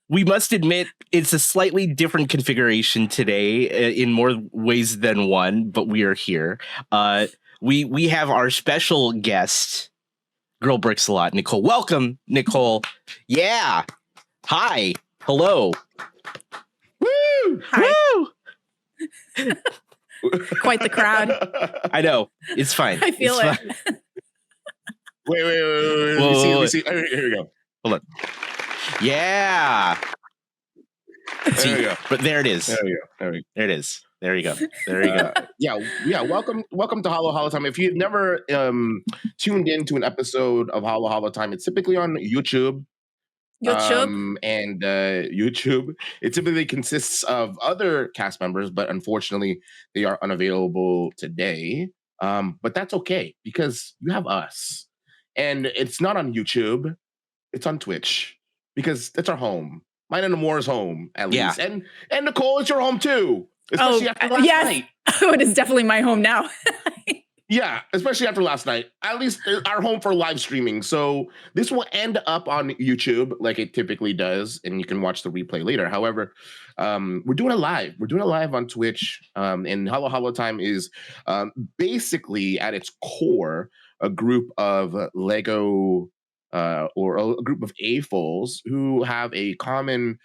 we must admit it's a slightly different configuration today in more ways than one, but we are here. We have our special guest, Girl Bricks a Lot, Nicole. Welcome, Nicole. Yeah. Hi. Hello. Woo! Hi. Woo! Quite the crowd. I know. It's fine. I feel it's it. Fine. Wait. Whoa, Let me see. Here we go. Hold on. Yeah. There we go. But there it is. There we go. There it is. There you go. There you go. Yeah. Welcome to Hollow Time. If you've never tuned into an episode of Hollow Time, it's typically on YouTube. YouTube. YouTube. It typically consists of other cast members, but unfortunately, they are unavailable today. But that's okay because you have us, and it's not on YouTube. It's on Twitch because that's our home. Mine and Amor's home, at least. And Nicole, it's your home too. Especially after last night. Oh, it is definitely my home now. Yeah, especially after last night. At least our home for live streaming. So this will end up on YouTube like it typically does, and you can watch the replay later. However, we're doing it live. We're doing it live on Twitch. And Hollow Time is basically at its core a group of Lego or a group of AFOLs who have a common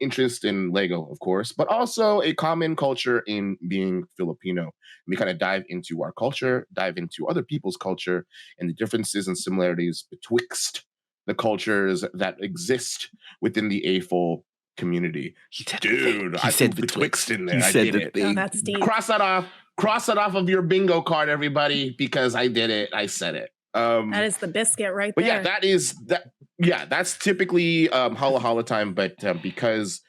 interest in Lego, of course, but also a common culture in being Filipino. We kind of dive into our culture, dive into other people's culture, and the differences and similarities betwixt the cultures that exist within the AFOL community. Dude, I said betwixt in there. I did it. Oh, that's deep. Cross that off of your bingo card, everybody, because I did it. I said it. That is the biscuit right there. But yeah, that's typically Hollow Time, but because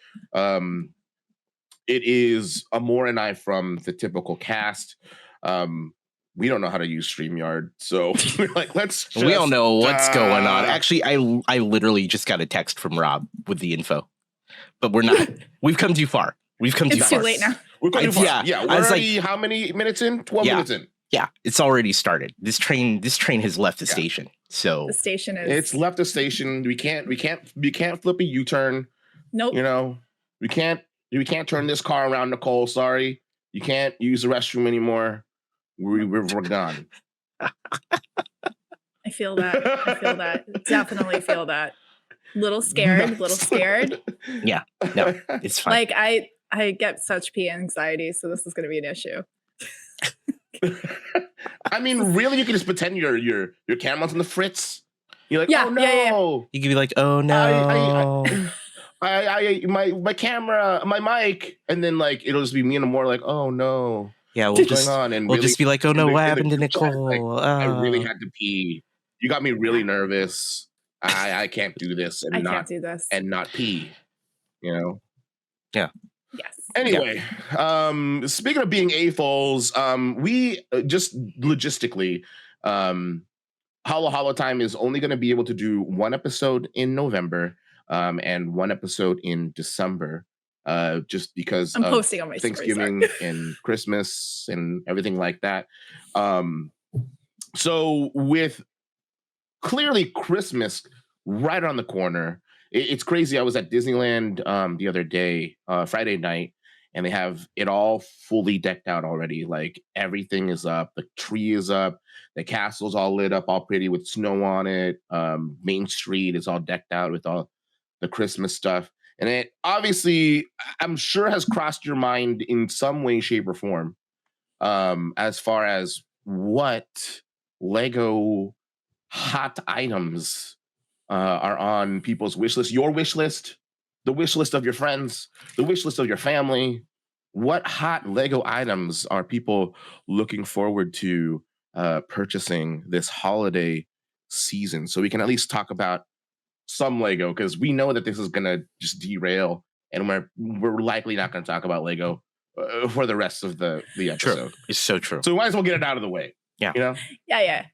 it is Amor and I from the typical cast, we don't know how to use StreamYard, so we're like, we all know what's going on. Actually, I literally just got a text from Rob with the info, but we're not. We've come too far. It's too late now. We're coming too far. Yeah, we're already how many minutes in? 12 minutes in. Yeah, it's already started. This train has left the station. So the station is. It's left the station. We can't flip a U-turn. Nope. You know, we can't turn this car around, Nicole. Sorry, you can't use the restroom anymore. We're gone. I feel that. Definitely feel that. Little scared. Yeah, no, it's fine. Like I get such pee anxiety, so this is going to be an issue. I mean, really, you can just pretend your camera's on the fritz. You're like, oh no. Yeah. You can be like, oh no. My camera, my mic, and then like it'll just be me and Amor like, oh no. Yeah, we'll just be like, oh no, what happened to Nicole? Like, I really had to pee. You got me really nervous. I can't do this and can't do this and not pee. You know? Yeah. Yes. Anyway, speaking of being AFOLs, we just logistically, Hollow Time is only going to be able to do one episode in November, and one episode in December, just because I'm posting on my Thanksgiving and Christmas and everything like that. So with clearly Christmas right around the corner. It's crazy. I was at Disneyland the other day, Friday night, and they have it all fully decked out already. Like everything is up. The tree is up. The castle's all lit up, all pretty with snow on it. Main Street is all decked out with all the Christmas stuff. And it obviously, I'm sure, has crossed your mind in some way, shape, or form as far as what Lego hot items are on people's wish list, your wish list, the wish list of your friends, the wish list of your family. What hot Lego items are people looking forward to purchasing this holiday season? So we can at least talk about some Lego, because we know that this is going to just derail, and we're likely not going to talk about Lego for the rest of the episode. True. It's so true. So we might as well get it out of the way. Yeah. You know? Yeah.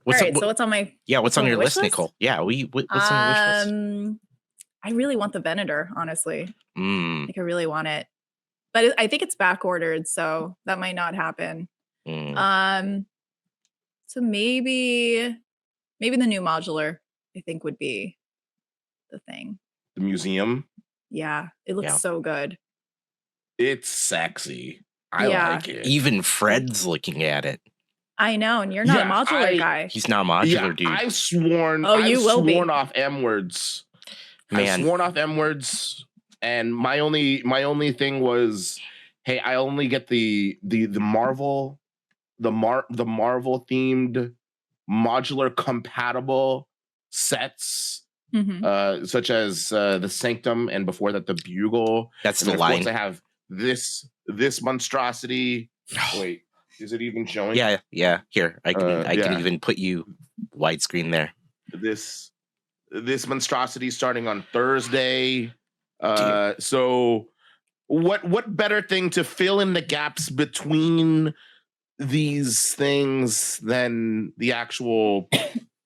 All right, so what's on my what's on your list, Nicole? Yeah, what's on your wish list? I really want the Venator, honestly. Like I really want it, but I think it's back ordered, so that might not happen. So maybe the new modular, I think, would be the thing. the museum. Yeah, it looks Yeah. so good. It's sexy. I Yeah. like it. Even Fred's looking at it. I know, and you're not a Yeah, modular guy. He's not modular, dude. I've sworn. Oh, you will be. Off M words. Man. I've sworn off M words, and my only thing was, hey, I only get the Marvel themed modular compatible sets, such as the Sanctum, and before that the Bugle. That's And the then, line. Of course, I have this monstrosity. Wait, is it even showing? Yeah. Here, I can even put you widescreen there. This monstrosity starting on Thursday. So what better thing to fill in the gaps between these things than the actual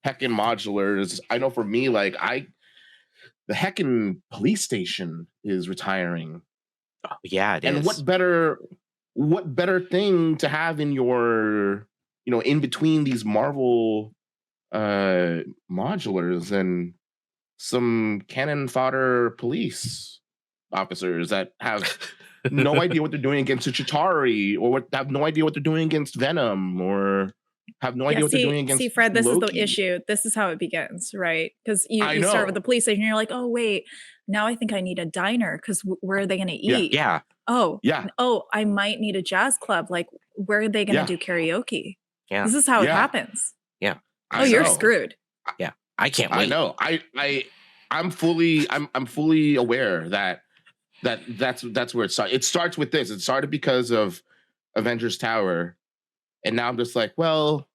heckin' modulars? I know for me, like the heckin' police station is retiring. Oh, yeah, it and is. what better thing to have in your, in between these Marvel modulars than some cannon fodder police officers that have no idea what they're doing against Chitauri, or have no idea what they're doing against Venom, or have no idea what they're doing against See, Fred, this Loki. is the issue. This is how it begins, right? Because you I start know. with the police station, and you're like, oh, wait, now I think I need a diner, because where are they going to eat? Yeah. Oh, Yeah. Oh, I might need a jazz club. Like, where are they going to do karaoke? Yeah. This is how it Yeah. happens. Yeah. Oh, you're screwed. Yeah. I can't wait. I know. I'm fully aware that's where it starts. It starts with this. It started because of Avengers Tower, and now I'm just like, well,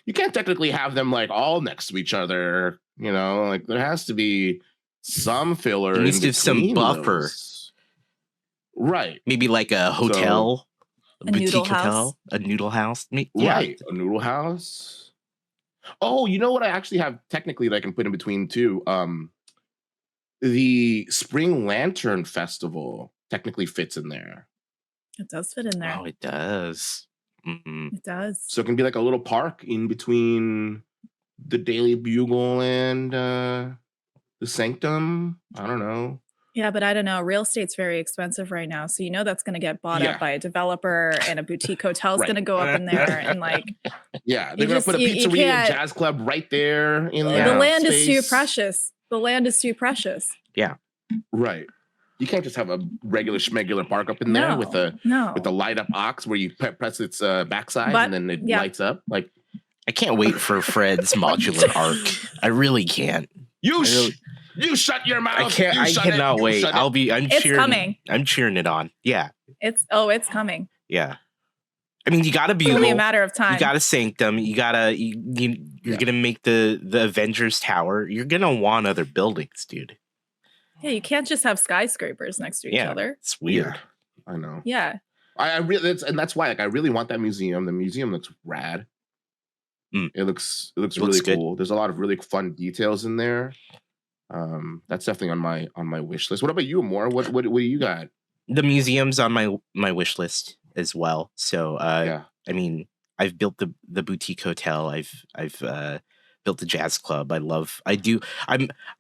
you can't technically have them like all next to each other. Like there has to be some filler. There needs to be some buffer. Those. Right. Maybe like a hotel, A boutique noodle hotel, house. a noodle house. Yeah. Right. A noodle house. Oh, you know what I actually have technically that I can put in between too? The Spring Lantern Festival technically fits in there. It does fit in there. Oh, it does. Mm-hmm. It does. So it can be like a little park in between the Daily Bugle and the Sanctum. I don't know. Yeah, but I don't know. Real estate's very expensive right now. So that's going to get bought up by a developer, and a boutique hotel's going to go up in there. And like, yeah, they're going to put a pizzeria and jazz club right there. In the land is too precious. The land is too precious. Yeah. Right. You can't just have a regular schmegular park up in there with a light up ox where you press its backside and then it lights up. Like, I can't wait for Fred's modular arc. I really can't. You shut your mouth. I cannot wait. It's coming. I'm cheering it on. Yeah. It's coming. Yeah. I mean, you gotta Bugle. It's only a matter of time. You gotta Sanctum. You gotta you're gonna make the Avengers Tower. You're gonna want other buildings, dude. Yeah, you can't just have skyscrapers next to each other. It's weird. Yeah, I know. Yeah. I really that's why I really want that museum. The museum looks rad. It looks really cool. There's a lot of really fun details in there. That's definitely on my wish list. What about you, Amor? What do you got? The museum's on my wish list as well. So I mean, I've built the boutique hotel. I've built the jazz club. I'm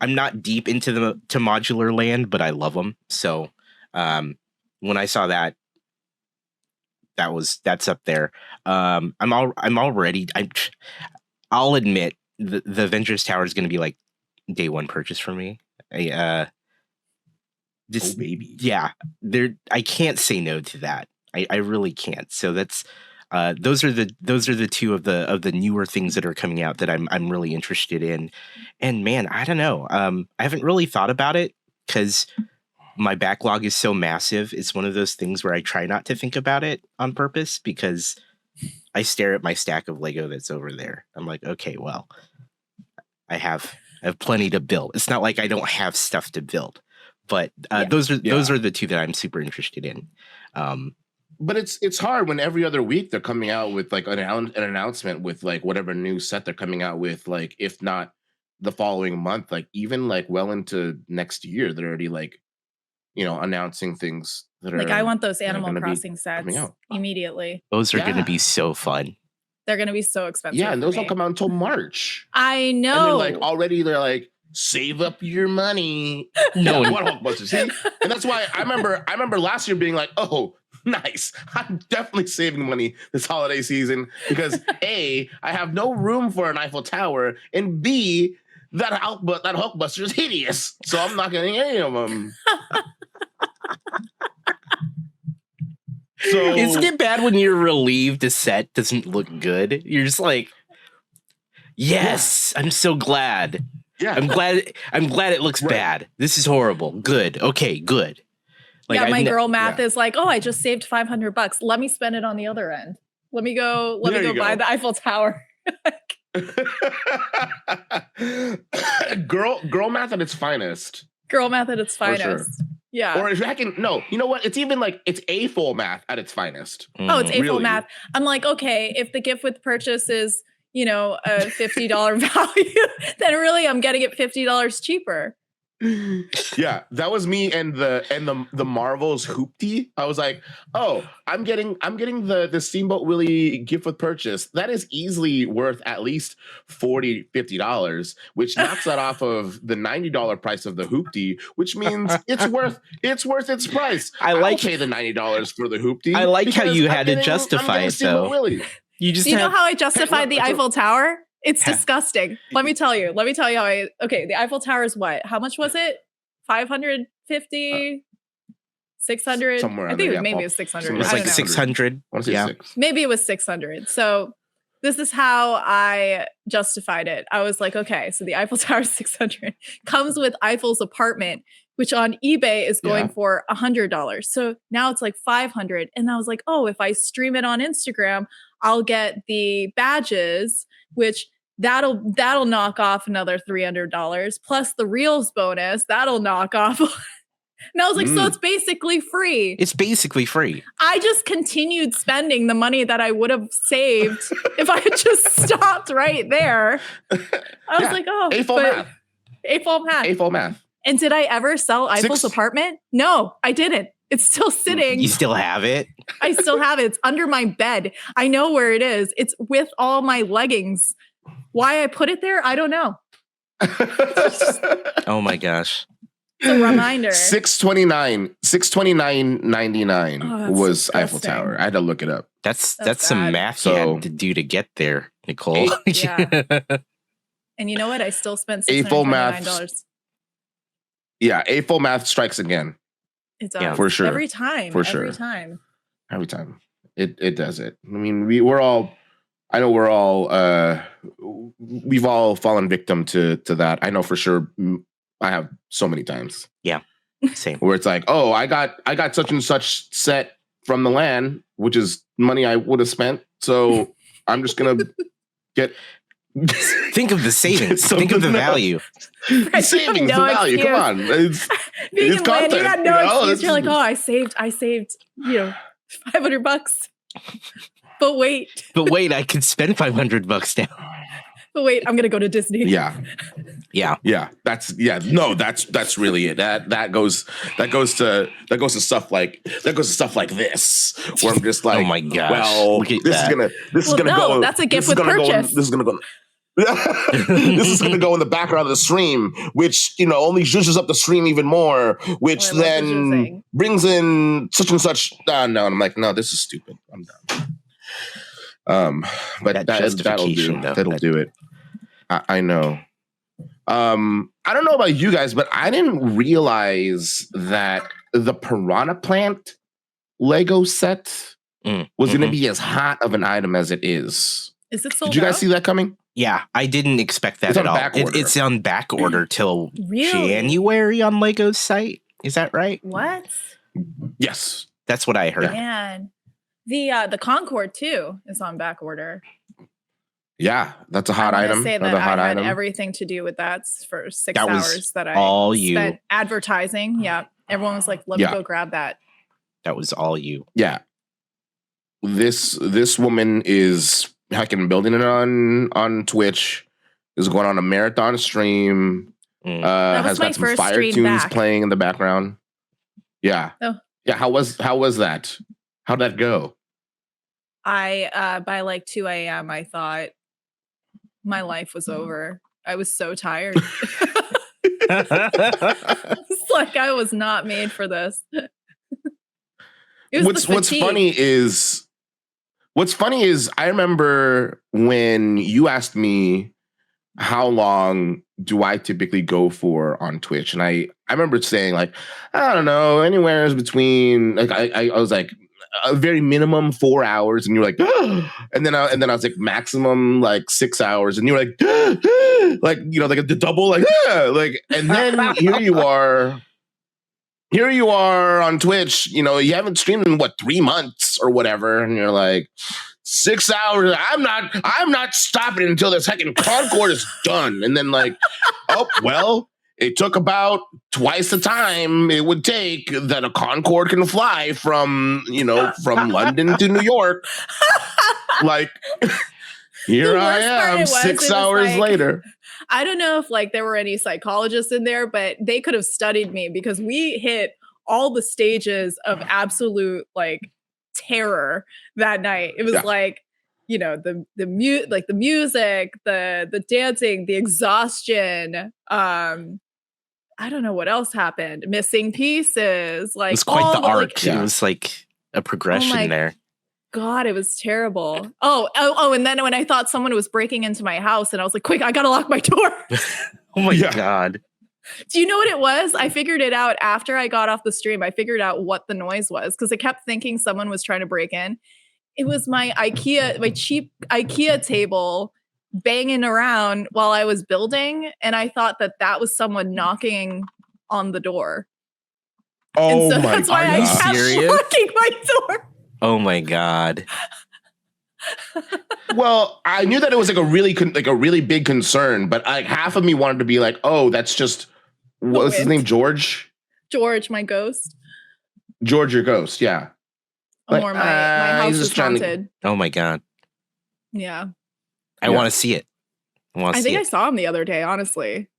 not deep into to modular land, but I love them. So when I saw that's up there. I'll admit the Avengers Tower is going to be like day one purchase for me. Baby. Yeah, I can't say no to that. I really can't. So that's those are the two of the newer things that are coming out that I'm really interested in. And man, I don't know. I haven't really thought about it because my backlog is so massive. It's one of those things where I try not to think about it on purpose because I stare at my stack of Lego that's over there. I'm like, okay, well, I have plenty to build. It's not like I don't have stuff to build, but those are the two that I'm super interested in. But it's hard when every other week they're coming out with like an announcement with like whatever new set they're coming out with, like if not the following month, like even like well into next year, they're already like, announcing things that are like, I want those Animal Crossing sets immediately. Those are going to be so fun. They're going to be so expensive. Yeah, and those don't come out until March. I know. And they're like save up your money. No What Hulkbuster? See, and that's why I remember last year being like, oh, nice. I'm definitely saving money this holiday season because A, I have no room for an Eiffel Tower, and B, that Hulkbuster is hideous, so I'm not getting any of them. So isn't it bad when you're relieved the set doesn't look good? You're just like, yes, I'm so glad. Yeah, I'm glad it looks bad. This is horrible. Good. Okay, good. Like, yeah, my girl math is like, oh, I just saved $500. Let me spend it on the other end. Let me go buy the Eiffel Tower. girl math at its finest. Girl math at its finest. Sure. Yeah. Or if I can, no, you know what? It's even like, it's AFOL math at its finest. Oh, it's AFOL really? Math. I'm like, okay, if the gift with purchase is, a $50 value, then really I'm getting it $50 cheaper. Yeah, that was me and the Marvel's Hoopty. I was like, oh, I'm getting the Steamboat Willie gift with purchase. That is easily worth at least $40-$50, which knocks that off of the $90 price of the Hoopty, which means it's worth its price. I'll pay the $90 for the Hoopty. I like how you had to justify it though. Willie. You know how I justified the Eiffel Tower? It's disgusting. Let me tell you how the Eiffel Tower is what? How much was it? 550, 600? Somewhere I think maybe it was 600. It was like 600. Yeah. Maybe it was 600. So this is how I justified it. I was like, okay, so the Eiffel Tower is 600. Comes with Eiffel's apartment, which on eBay is going for $100. So now it's like 500. And I was like, oh, if I stream it on Instagram, I'll get the badges, which that'll knock off another $300 plus the Reels bonus. That'll knock off. And I was like, so it's basically free. It's basically free. I just continued spending the money that I would have saved if I had just stopped right there. I was like, oh, AFOL math. And did I ever sell Eiffel's apartment? No, I didn't. It's still sitting. You still have it? I still have it. It's under my bed. I know where it is. It's with all my leggings. Why I put it there, I don't know. Oh my gosh. It's a reminder. $629.99 was disgusting. Eiffel Tower. I had to look it up. That's some math you had to do to get there, Nicole. Yeah. And you know what? I still spent $629. Yeah, AFOL math strikes again. It does. Yeah, for sure. Every time. Every time. It does it. I mean, we've all fallen victim to that. I know for sure. I have so many times. Yeah. Same. Where it's like, oh, I got such and such set from the LAN, which is money I would have spent. So I'm just gonna get. Think of the savings. Think of the value. Right, savings, the value. Come on, it's content. You got no excuse. You're like, oh, I saved, $500. But wait, I could spend $500 now. But wait, I'm gonna go to Disney. Yeah. That's really it. That goes to stuff like this, where I'm just like, oh my gosh, well, this is gonna go. That's a gift with purchase. This is gonna go. This is going to go in the background of the stream, which only zhuzhes up the stream even more, which then brings in such and such. No, and I'm like, no, this is stupid. I'm done. But that'll do it. I know. I don't know about you guys, but I didn't realize that the Piranha Plant Lego set was going to be as hot of an item as it is. Is it sold Did you guys see that coming? Yeah, I didn't expect that at all. It's on back order till January on Lego's site. Is that right? What? Yes, that's what I heard. Man, the Concorde too is on back order. Yeah, that's a hot item. Say that I had everything to do with that for 6 hours that I spent advertising. Yeah, everyone was like, "Let me go grab that." That was all you. Yeah, this woman is hacking, building it on Twitch. Is going on a marathon stream. Has got some fire tunes playing in the background. Yeah, yeah. How was that? How'd that go? I by like 2 a.m. I thought my life was over. I was so tired. It's like I was not made for this. What's funny is I remember when you asked me how long do I typically go for on Twitch, and I remember saying like, I don't know, anywhere between like I was like a very minimum 4 hours, and you're like, and then I was like maximum like 6 hours, and you were like, like like the double like, and then here you are on Twitch, you haven't streamed in 3 months or whatever, and you're like 6 hours. I'm not stopping until the second Concorde is done. And then like, oh well, it took about twice the time it would take that a Concorde can fly from London to New York. Like here I am 6 hours later. I don't know if like there were any psychologists in there, but they could have studied me because we hit all the stages of absolute like terror that night. It was like, the music, the dancing, the exhaustion. I don't know what else happened. Missing pieces. Like it was quite the arc. Like, it was like a progression there. God, it was terrible. Oh, and then when I thought someone was breaking into my house, and I was like, quick, I gotta lock my door. Oh my God. Do you know what it was? I figured it out after I got off the stream. I figured out what the noise was because I kept thinking someone was trying to break in. It was my cheap IKEA table banging around while I was building, and I thought that was someone knocking on the door. Oh and so my that's why God. I kept locking my door. Oh my God. Well, I knew that it was like a really big concern, but like half of me wanted to be like, oh, that's just what was his name? George, my ghost. George, your ghost, yeah. Amor, my house is haunted. Oh my God. Yeah. I want to see it. I think I saw him the other day, honestly.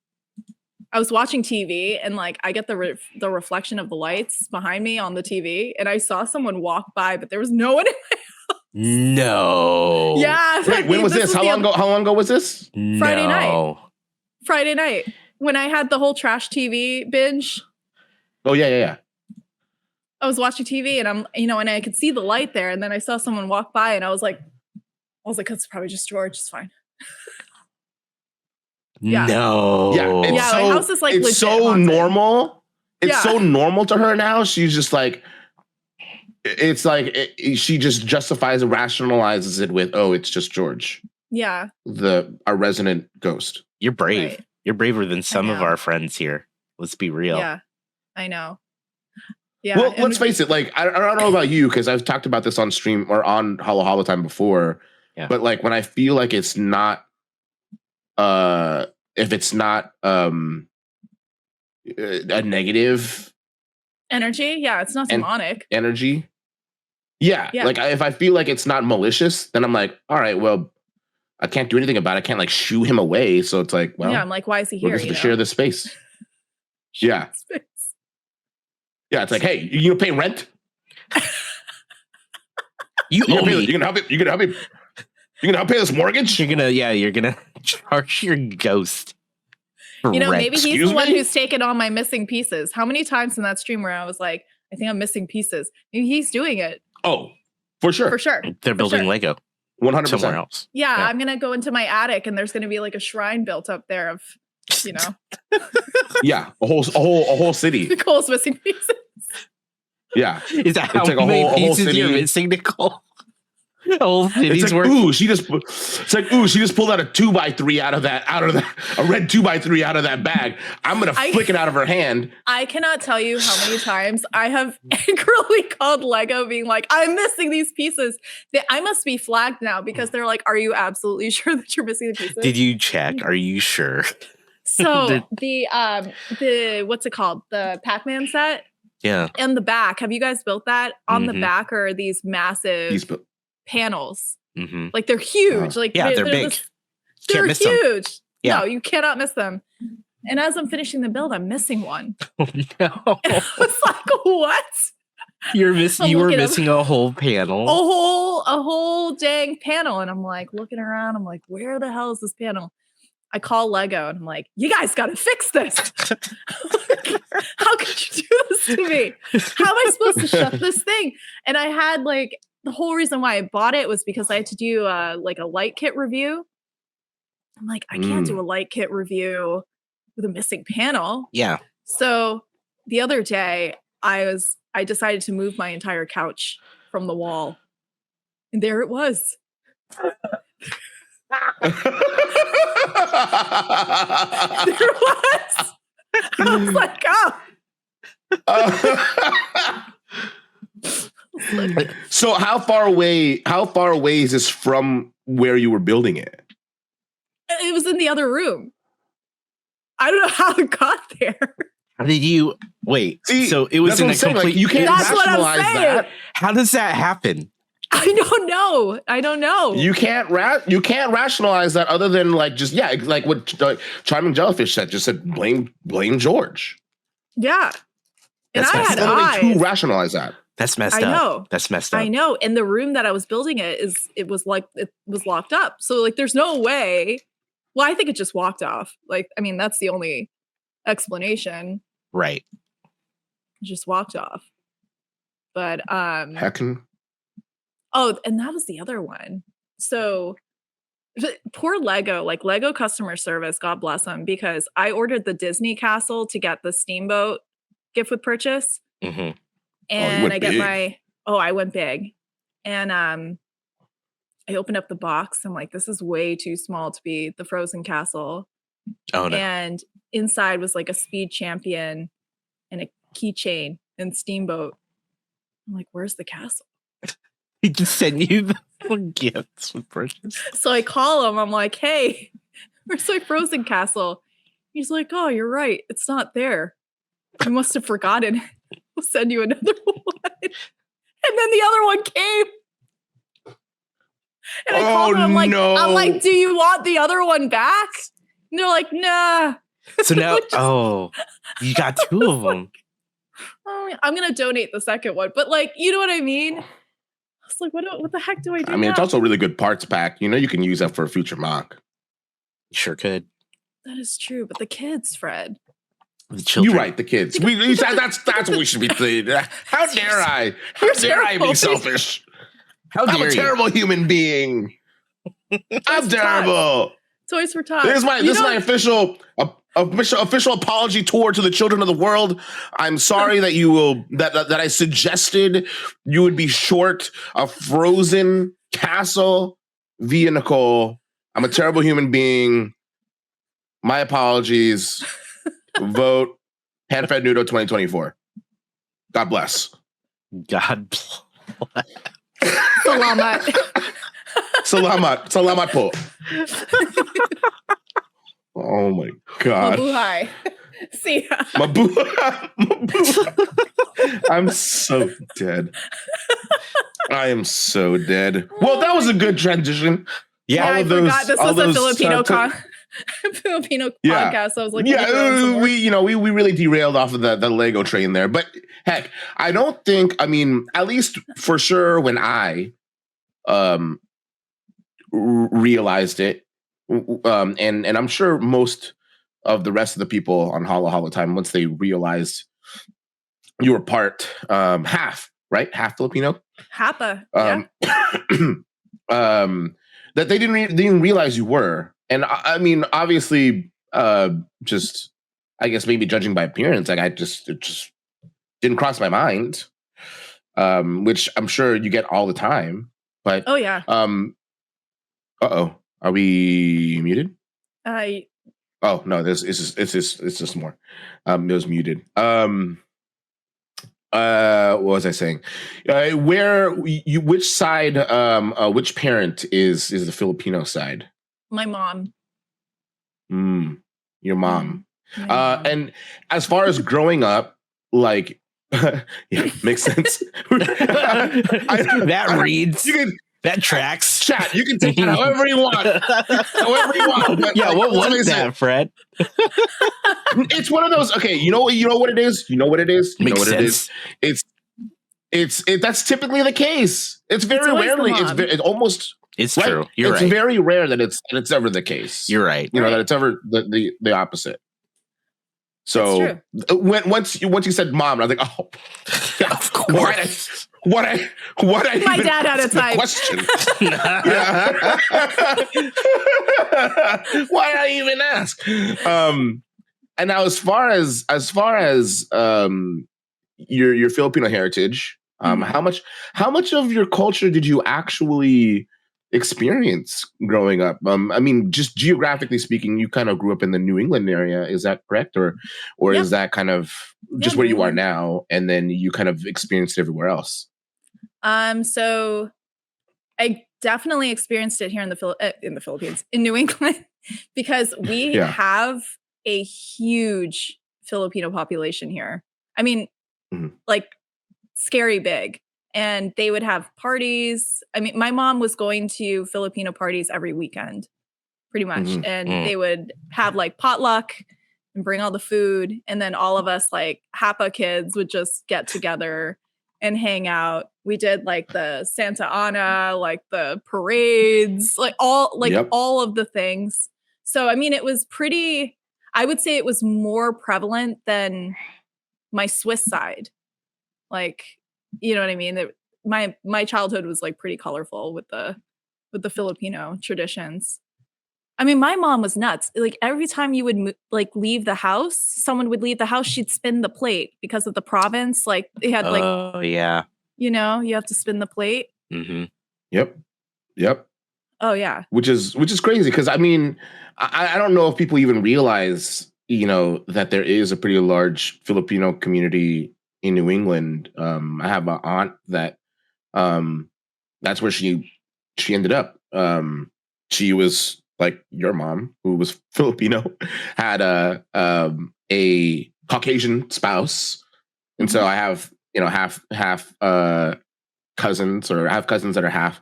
I was watching TV and like I get the reflection of the lights behind me on the TV, and I saw someone walk by, but there was no one in my house. No. Yeah. Wait, when was this? How long ago was this? Friday night when I had the whole trash TV binge. Oh yeah. I was watching TV and I'm, and I could see the light there, and then I saw someone walk by, and I was like, it's probably just George. It's fine. Yeah. No. Yeah. My house is like it's so haunted. normal. It's so normal to her now. She's just like, it's like she just justifies and rationalizes it with, oh, it's just George. Yeah. Our resident ghost. You're brave. Right. You're braver than some of our friends here. Let's be real. Yeah. I know. Yeah. Well, let's face it. Like, I don't know about you, because I've talked about this on stream or on Hollow Hollow Time before. Yeah. But like when I feel like it's not, if it's not a negative energy, it's not demonic energy. Yeah. Like if I feel like it's not malicious, then I'm like, all right, well, I can't do anything about it. I can't like shoo him away. So it's like, well, I'm like, why is he here? We're just to share this space. Yeah. Yeah, it's like, hey, you gonna pay rent? You're gonna help pay this mortgage? You're gonna charge your ghost for rent. Maybe he's the one who's taken all my missing pieces. How many times in that stream where I was like, I think I'm missing pieces. Maybe he's doing it. Oh, for sure. They're building Lego. 100% somewhere else. Yeah, I'm gonna go into my attic and there's gonna be like a shrine built up there of, yeah, a whole city. Nicole's missing pieces. Yeah, is that how many pieces you're missing, Nicole? Whole city's like, ooh, she just pulled out a 2x3 out of that a red 2x3 out of that bag. I'm gonna flick it out of her hand. I cannot tell you how many times I have angrily called Lego being like, I'm missing these pieces. I must be flagged now because they're like, are you absolutely sure that you're missing the pieces? Did you check? Are you sure? So the what's it called? The Pac-Man set? Yeah. And the back. Have you guys built that? On the back are these massive panels. Mm-hmm. Like they're huge. Like they're big. They're huge. Yeah. No, you cannot miss them. And as I'm finishing the build, I'm missing one. Oh no. And I was like, what? You were missing a whole panel. A whole dang panel. And I'm like looking around. I'm like, where the hell is this panel? I call Lego and I'm like, you guys got to fix this. How could you do this to me? How am I supposed to shut this thing? And I had like, the whole reason why I bought it was because I had to do like a light kit review. I'm like, I can't do a light kit review with a missing panel. Yeah. So the other day I decided to move my entire couch from the wall. And there it was. There it was. I was like, oh. So how far away is this from where you were building it? It was in the other room. I don't know how it got there. How did you wait? See, so it was in a complete. Like, you can't rationalize that. How does that happen? I don't know. You can't rationalize that other than like just like what Charming Jellyfish said. Just said blame George. Yeah, and That's I had eyes. eyes. Who rationalize that? That's messed up. I know. That's messed up. I know. And the room that I was building it was locked up. So like, there's no way. Well, I think it just walked off. Like, I mean, that's the only explanation. Right. It just walked off. But Heckin'. Oh, and that was the other one. So poor Lego, like Lego customer service, God bless them, because I ordered the Disney castle to get the steamboat gift with purchase. Mm-hmm. And I went big. And I opened up the box. I'm like, this is way too small to be the Frozen castle. Oh no. And inside was like a Speed Champion and a keychain and steamboat. I'm like, where's the castle? He just sent you the gifts with purchase. So I call him. I'm like, hey, where's my Frozen castle? He's like, oh, you're right. It's not there. You must have forgotten. We'll send you another one. And then the other one came. And I called him. I'm like, do you want the other one back? And they're like, nah. So now, you got two of them. I'm going to donate the second one. But like, you know what I mean? I was like, what the heck do I do? I mean, now? it's also a really good parts pack. You know, you can use that for a future mock. You sure could. That is true. But the kids, Fred. The children. You're right, the kids. That's what we should be saying. How dare I? How dare I be selfish? How dare I'm a terrible human being. I'm terrible. Toys for Tots. This is my official apology tour to the children of the world. I'm sorry that I suggested you would be short a Frozen castle via Nicole. I'm a terrible human being. My apologies. Vote Pan-Fed Nudo 2024. God bless. God bless. Salamat po. Oh my God. Mabuhay. See ya. Mabuhay. I'm so dead. I am so dead. Well, that was a good transition. Yeah, I forgot this was a Filipino Filipino podcast. So I was like, we really derailed off of the Lego train there. But heck, I don't think, I mean, at least for sure when I realized it, and I'm sure most of the rest of the people on Holo Holo Time, once they realized you were part half, right? Half Filipino? Hapa. That they didn't realize you were. And I mean, obviously, just I guess maybe judging by appearance, like it just didn't cross my mind. Which I'm sure you get all the time. But oh yeah. Are we muted? Oh no, it's just more. It was muted. What was I saying? Which side? Which parent is the Filipino side? My mom. Your mom. And as far as growing up, like, yeah, makes sense. That reads. That tracks. Chat, you can take it however you want. However you want. But yeah, what was that, Fred? It's one of those, okay, you know what it is? You know what it is? Makes sense. It's That's typically the case. It's very always the rarely. mom. It's almost. It's Right. true. You're it's right. very rare that it's ever the case. You're right. You know Right. that it's ever the opposite. So That's once you said mom, I was like, oh, Of course. what I My even dad had a asked the type. question. Why I even ask? And now as far as your Filipino heritage, Mhm. how much of your culture did you actually experience growing up? I mean, just geographically speaking, you kind of grew up in the New England area. Is that correct, or Yep. is that kind of just Yeah, where New you are England. now, and then you kind of experienced it everywhere else? So I definitely experienced it here in the Philippines, in New England, because we Yeah. have a huge Filipino population here. I mean, Mhm. like scary big. And they would have parties. I mean, my mom was going to Filipino parties every weekend, pretty much. Mhm. And they would have like potluck and bring all the food. And then all of us like Hapa kids would just get together and hang out. We did like the Santa Ana, like the parades, like Yep. all of the things. So I mean, it was pretty, I would say it was more prevalent than my Swiss side. Like, you know what I mean? My childhood was like pretty colorful with the Filipino traditions. I mean, my mom was nuts. Like every time you would like leave the house, someone would leave the house, she'd spin the plate because of the province. Like they had like, Oh yeah. you have to spin the plate. Mm-hmm. Yep. Oh yeah. Which is crazy, because I mean, I don't know if people even realize, that there is a pretty large Filipino community in New England. I have an aunt that that's where she ended up. She was like your mom, who was Filipino, had a Caucasian spouse, and so I have half cousins, or I have cousins that are half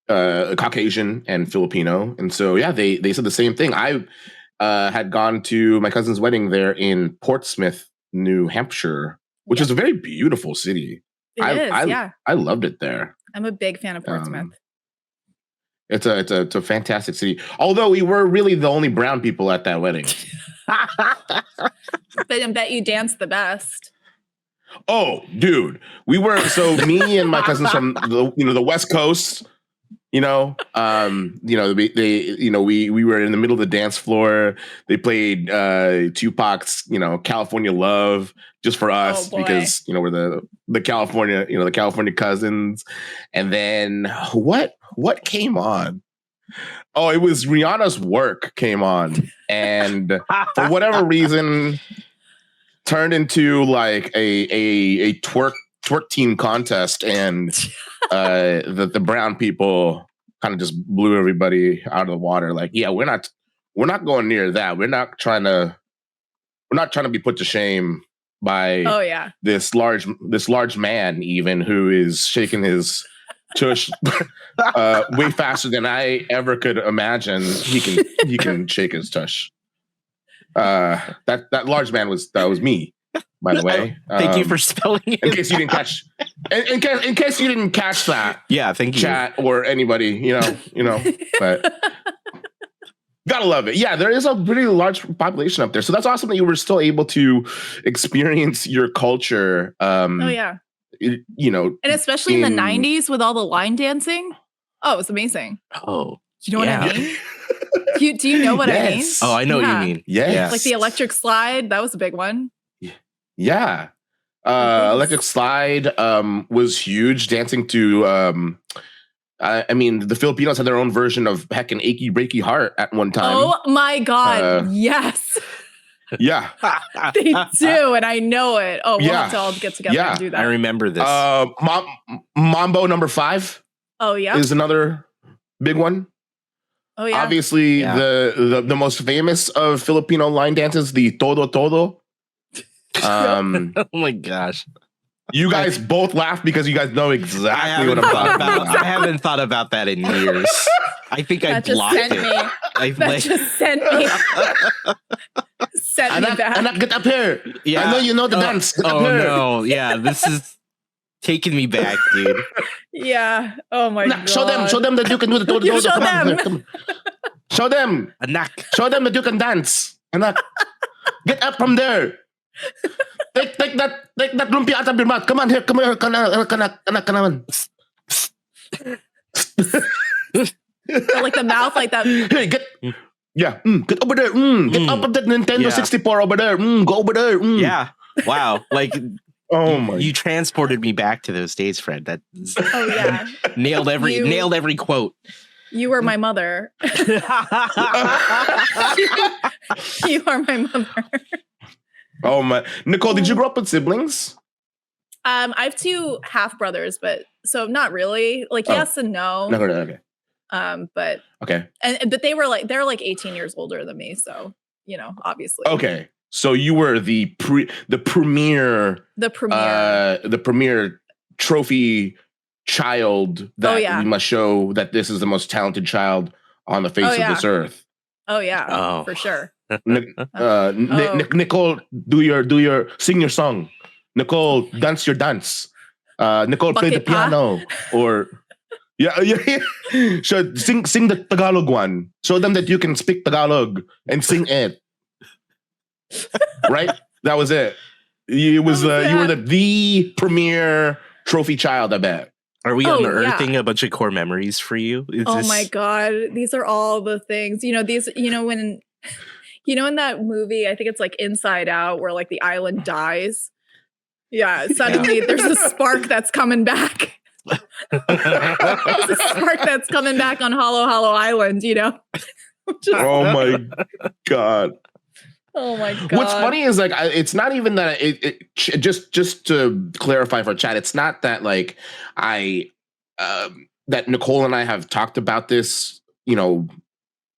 Caucasian and Filipino, and so yeah, they said the same thing. I had gone to my cousin's wedding there in Portsmouth, New Hampshire, which is a very beautiful city. Yeah. I loved it there. I'm a big fan of Portsmouth. It's a fantastic city. Although we were really the only brown people at that wedding. But I bet you danced the best. Oh, dude, we were, so me and my cousins from the West Coast. We were in the middle of the dance floor. They played Tupac's California Love just for us, because we're the California the California cousins. And then what came on? Oh, it was Rihanna's Work came on, and for whatever reason turned into like a twerk team contest, and the brown people kind of just blew everybody out of the water. Like, yeah, we're not going near that. We're not trying to be put to shame by this large man, even, who is shaking his tush way faster than I ever could imagine he can shake his tush. That large man was me, by the way. Thank you for spelling it. In case you didn't catch, in case you didn't catch that. Yeah, thank you. Chat or anybody, but gotta love it. Yeah, there is a pretty large population up there, so that's awesome that you were still able to experience your culture. Oh yeah. And especially in the 90s with all the line dancing. Oh, it was amazing. Oh, you know what I mean? Do you know what I mean? Oh, I know what you mean. Yes. Like the electric slide, that was a big one. Yeah. Electric slide was huge. Dancing to I mean, the Filipinos had their own version of Heckin' Achy Breaky Heart at one time. Oh my God. Yes. Yeah. They do, and I know it. Oh, we'll have to all get together and do that. I remember this. Mambo number 5. Oh yeah. Is another big one. Oh yeah. Obviously, the most famous of Filipino line dances, the Todo Todo. Oh my gosh. You guys both laugh because you guys know exactly what I'm talking about. I haven't thought about that in years. I think I blocked it. That just sent me Sent me back. Anak, get up here. Yeah. I know you know the dance. Get up here. No. Yeah, this is taking me back, dude. Yeah. Oh my god. Show them that you can do the todo. You show Come on, them. come on. Show them. Anak. Show them that you can dance. Anak, get up from there. Take that lumpia out of your mouth. Come on here. Come here. Anak. Like the mouth, like that. Hey, get over there. Get up of that Nintendo 64 over there. Go over there. Yeah. Wow. Like, oh my! You transported me back to those days, Fred. That Oh yeah. nailed every quote. You were my mother. You are my mother. Oh my! Nicole, did you grow up with siblings? I have 2 half brothers, but so not really. Like yes and no. No, okay. But Okay. But they're like 18 years older than me, so obviously. Okay. So you were the premier trophy child that we must show that this is the most talented child on the face of this earth. Oh yeah, for sure. Nicole, sing your song. Nicole, dance your dance. Nicole, play the piano. Or yeah. So sing the Tagalog one. Show them that you can speak Tagalog and sing it. Right? That was it. You were the premier trophy child, I bet. Are we unearthing a bunch of core memories for you? My god, these are all the things. When in that movie, I think it's like Inside Out, where like the island dies. Yeah, suddenly there's a spark that's coming back. There's a spark that's coming back on Hollow Island, Oh my god. Oh my god. What's funny is like it's not even that just to clarify for chat, it's not that like that Nicole and I have talked about this,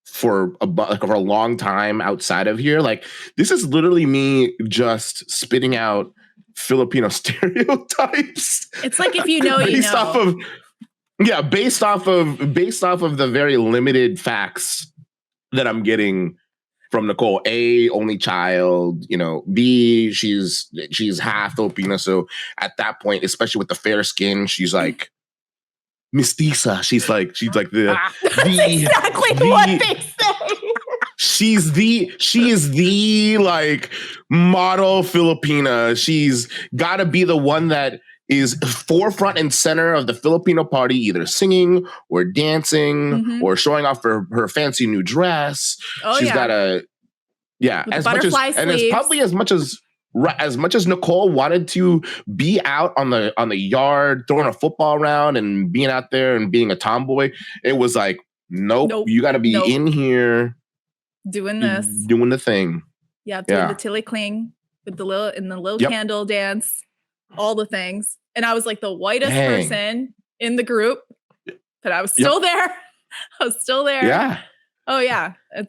for a long time outside of here. Like this is literally me just spitting out Filipino stereotypes. It's like if you know, based off of the very limited facts that I'm getting from Nicole. A, only child, B, she's half Filipino. So at that point, especially with the fair skin, she's like mestiza. She's like That's exactly what they say. She is the like model Filipina. She's got to be the one that is forefront and center of the Filipino party, either singing or dancing or showing off her fancy new dress. She's got to, as much as, and it's probably as much as Nicole wanted to be out on the yard throwing a football around and being out there and being a tomboy, it was like, nope. You got to be in here doing the thing. Yeah, doing the tilly cling with the little candle dance, all the things. And I was like the whitest person in the group, but I was still there. I was still there. Yeah. Oh yeah. And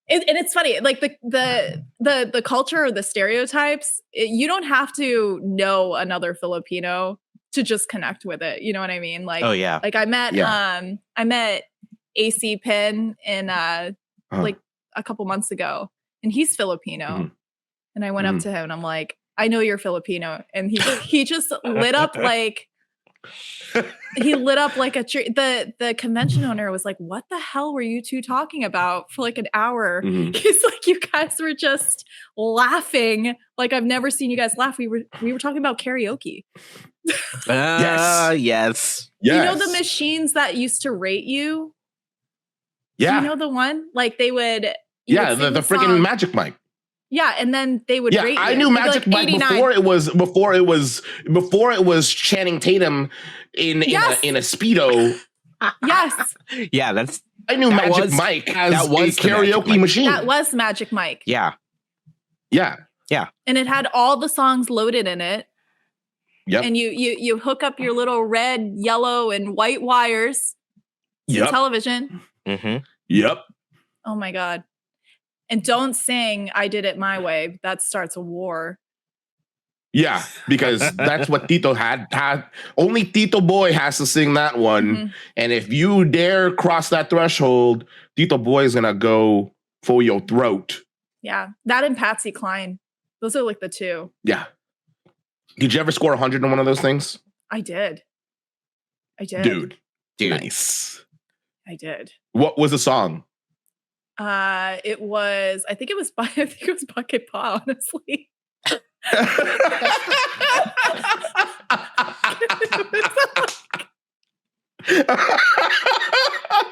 it's funny, like the culture or the stereotypes, you don't have to know another Filipino to just connect with it. You know what I mean? Like, like I met AC Pin in like a couple months ago, and he's Filipino. And I went up to him and I'm like, I know you're Filipino. And he just lit up like a tree. The convention owner was like, what the hell were you two talking about for like an hour? He's like, you guys were just laughing. Like, I've never seen you guys laugh. We were talking about karaoke. Yes. You know the machines that used to rate you? Yeah. You know the one? Like they would the freaking Magic Mike. Yeah, and then they would rate you. I knew Magic Mike before it was Channing Tatum in a Speedo. Yes. Yeah, I knew Magic Mike as a karaoke machine. That was Magic Mike. Yeah. Yeah. Yeah. And it had all the songs loaded in it. Yep. And you hook up your little red, yellow, and white wires to television. Yep. Oh my God. And don't sing I Did It My Way. That starts a war. Yeah, because that's what Tito had. Only Tito Boy has to sing that one. And if you dare cross that threshold, Tito Boy is going to go for your throat. Yeah, that and Patsy Cline. Those are like the two. Yeah. Did you ever score 100 on one of those things? I did. Dude. Nice. I did. What was the song? It was. I think it was Bucket Paw. Honestly.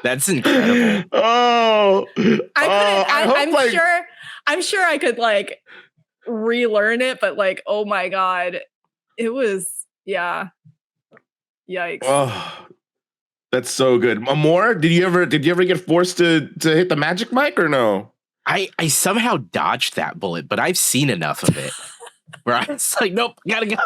That's incredible. Oh, I'm sure I could like relearn it, but like, oh my god, it was yikes. Oh, that's so good. Amor, did you ever get forced to hit the magic mic or no? I somehow dodged that bullet, but I've seen enough of it where I was like, nope, gotta go.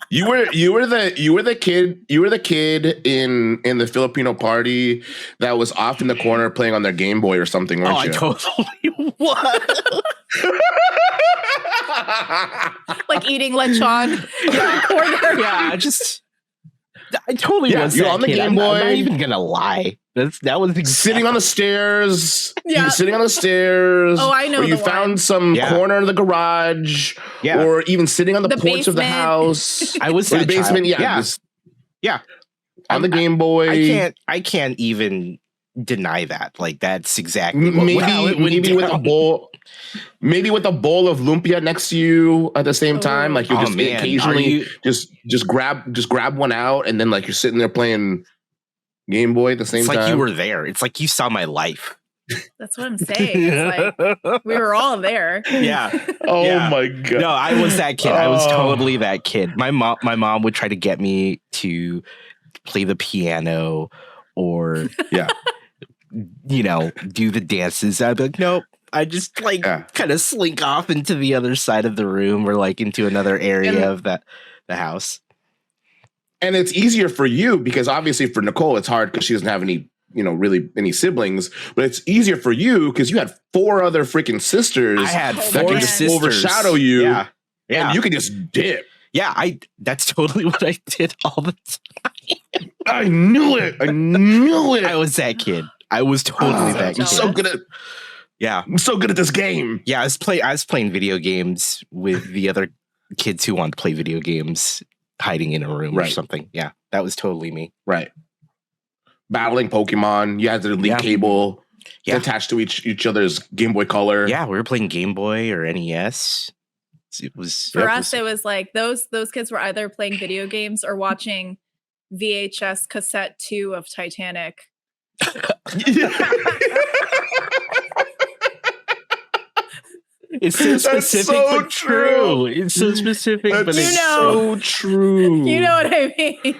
You were the kid in the Filipino party that was off in the corner playing on their Game Boy or something, weren't you? I totally was. Like eating lechon. Yeah, I totally was. You're on the Game Boy. I'm not even gonna lie. That was exactly. Sitting on the stairs. Yeah. Sitting on the stairs. Oh, I know. Or you found some corner of the garage. Yeah. Or even sitting on the porch basement. of the house. I was or that the basement. Child. Yeah. On the Game Boy. I can't even deny that. Like that's exactly maybe with a bowl. Maybe with a bowl of lumpia next to you at the same time. Like you just occasionally just grab one out and then like you're sitting there playing Game Boy at the same time. It's like you were there. It's like you saw my life. That's what I'm saying. It's like we were all there. Yeah. My god. No, I was that kid. I was totally that kid. My mom would try to get me to play the piano or do the dances. I'd be like, nope. I just kind of slink off into the other side of the room or like into another area of the house. And it's easier for you because obviously for Nicole, it's hard because she doesn't have any, really any siblings, but it's easier for you because you had 4 other freaking sisters. I had 4 that could just sisters. overshadow you. Yeah. And you could just dip. Yeah, that's totally what I did all the time. I knew it. I was that kid. I was totally that kid. I'm so good at I'm so good at this game. Yeah, I was playing video games with the other kids who want to play video games, hiding in a room or something. Yeah, that was totally me. Right. Battling Pokemon. You had the link cable attached to each other's Game Boy Color. Yeah, we were playing Game Boy or NES. It was for us. It was like those kids were either playing video games or watching VHS cassette 2 of Titanic. It's so specific, but true. It's so specific, but it's so true. You know what I mean?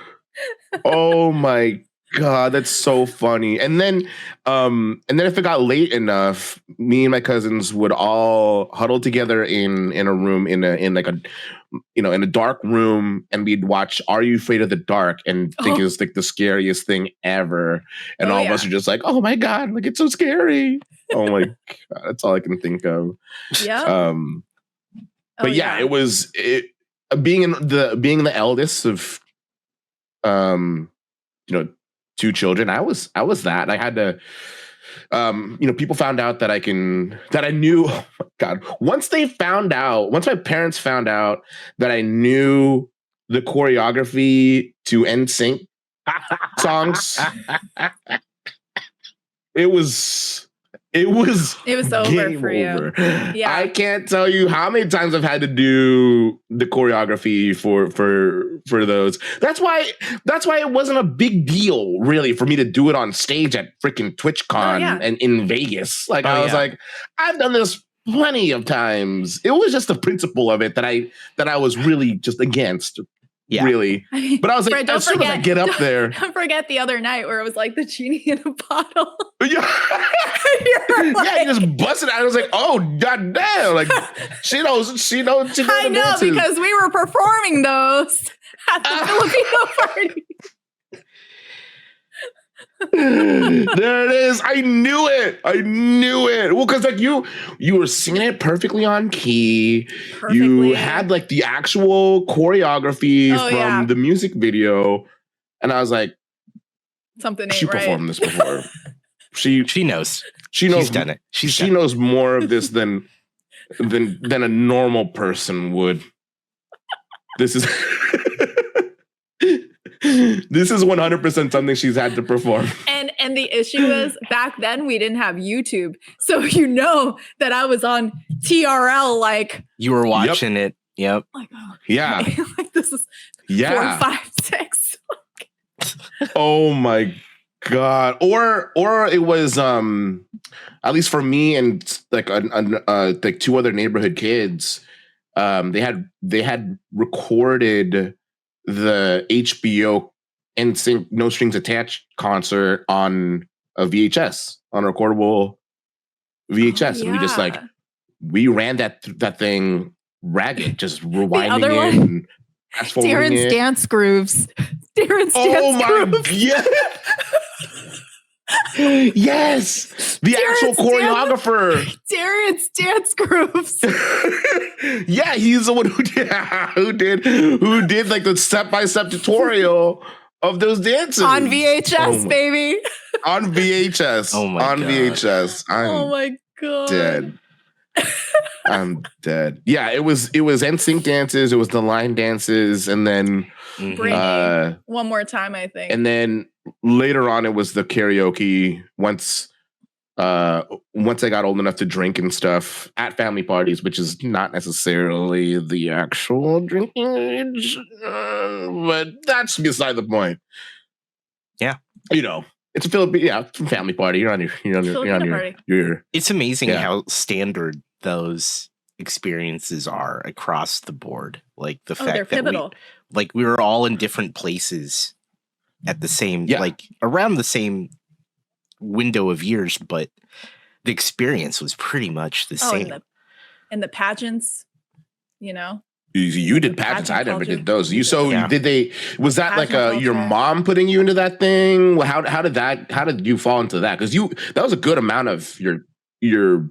Oh my god, that's so funny. And then if it got late enough, me and my cousins would all huddle together in a room in a dark room, and we'd watch Are You Afraid of the Dark and think it was like the scariest thing ever. And all of us are just like, oh my god, like it's so scary. Oh my god, that's all I can think of. Yeah. But it was being the eldest of 2 children. I was that. I had to people found out that I knew, oh my god. Once my parents found out that I knew the choreography to NSYNC songs, it was over for you. Yeah. I can't tell you how many times I've had to do the choreography for those. That's why it wasn't a big deal really for me to do it on stage at freaking TwitchCon and in Vegas. Like I was like, I've done this plenty of times. It was just the principle of it that I was really just against. Yeah. Really. But I was like, as soon as I get up there. Don't forget the other night where it was like the genie in a bottle. Yeah. You just busted out. I was like, oh, goddamn. Like, she knows. I know, because we were performing those at the Filipino party. There it is. I knew it. Well, because like you were singing it perfectly on key. You had like the actual choreography from the music video, and I was like, something. She performed this before. She knows. She knows She's done it. She knows more of this than a normal person would. This is this is 100% something she's had to perform. And the issue is back then we didn't have YouTube. So you know that I was on TRL like you were watching it. Yep. Like, oh, Yeah. like this is 4, 5, 6. Oh my God. Or it was at least for me and like like 2 other neighborhood kids, they had recorded the HBO NSYNC No Strings Attached concert on a VHS, on a recordable VHS. And we just like we ran that thing ragged, just rewinding it and Darren's it. dance grooves. Darren's dance grooves. Yeah. Yes, the actual choreographer. Darren's dance grooves. Yeah, he's the one who did like the step-by-step tutorial of those dances on VHS, baby. On VHS. Oh my God. VHS. Oh my God. Dead. I'm dead. Yeah, it was NSYNC dances, it was the line dances, and then one more time, I think. And then later on, it was the karaoke. Once I got old enough to drink and stuff at family parties, which is not necessarily the actual drinking age, but that's beside the point. Yeah, it's a Filipino family party. You're on your. It's amazing how standard those experiences are across the board. Like the fact they're pivotal. we were all in different places at the same, like around the same window of years, but the experience was pretty much the same. And the pageants, You did pageants. I never did those. Did they? Was that like your mom putting you into that thing? How did you fall into that? Because that was a good amount of your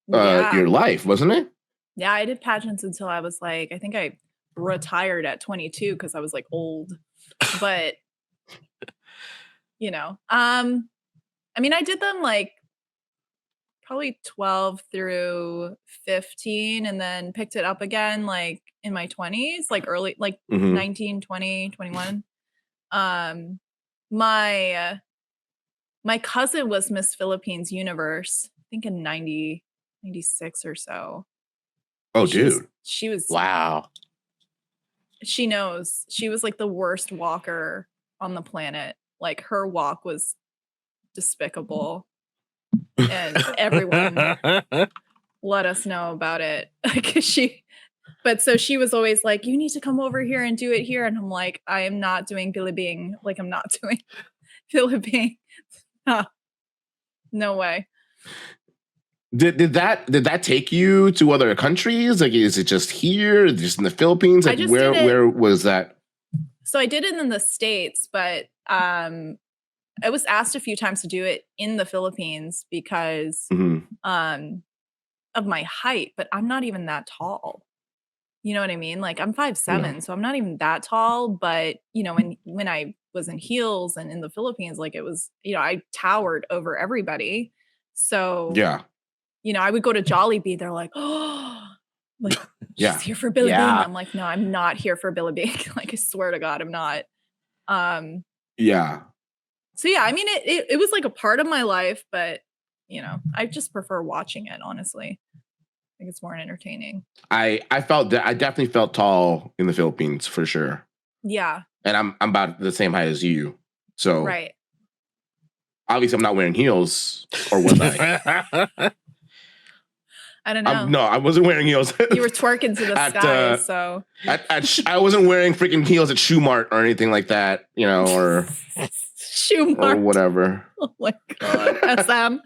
life, wasn't it? Yeah, I did pageants until I was like, I think I retired at 22 because I was like old. But I mean, I did them like probably 12 through 15 and then picked it up again like in my 20s, like early, like 19, 20, 21. My cousin was Miss Philippines Universe, I think in 96 or so. Oh, dude. She was wow. She knows. She was like the worst walker on the planet. Like her walk was despicable. And everyone let us know about it. So she was always like, you need to come over here and do it here. And I'm like, I am not doing Filipino. Like I'm not doing Filipino. No way. Did that take you to other countries? Like, is it just here, just in the Philippines? Like, where was that? So I did it in the States, but I was asked a few times to do it in the Philippines because of my height, but I'm not even that tall. You know what I mean? Like I'm 5'7", so I'm not even that tall. But when I was in heels and in the Philippines, like it was, I towered over everybody. So I would go to Jollibee. They're like, oh, like she's here for Billy Bean. I'm like, no, I'm not here for Billy Bean. Like I swear to God, I'm not. So yeah, I mean, it was like a part of my life, but I just prefer watching it. Honestly, I think it's more entertaining. I definitely felt tall in the Philippines for sure. Yeah, and I'm about the same height as you. So right. Obviously, I'm not wearing heels, or was I? I don't know. No, I wasn't wearing heels. You were twerking to the sky, so I wasn't wearing freaking heels at Shoe Mart or anything like that, or Shoe Mart or whatever. Oh my God, SM,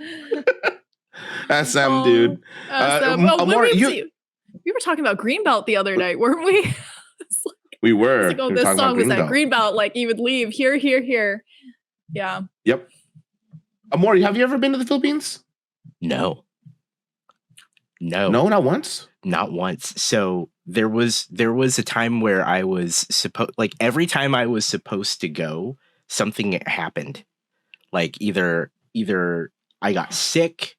SM, dude. Amor, we were talking about Greenbelt the other night, weren't we? We were. Like, this song was at Greenbelt. Like you would leave here. Yeah. Yep. Amor, have you ever been to the Philippines? No, not once. Not once. So there was a time where I was every time I was supposed to go, something happened. Like either I got sick,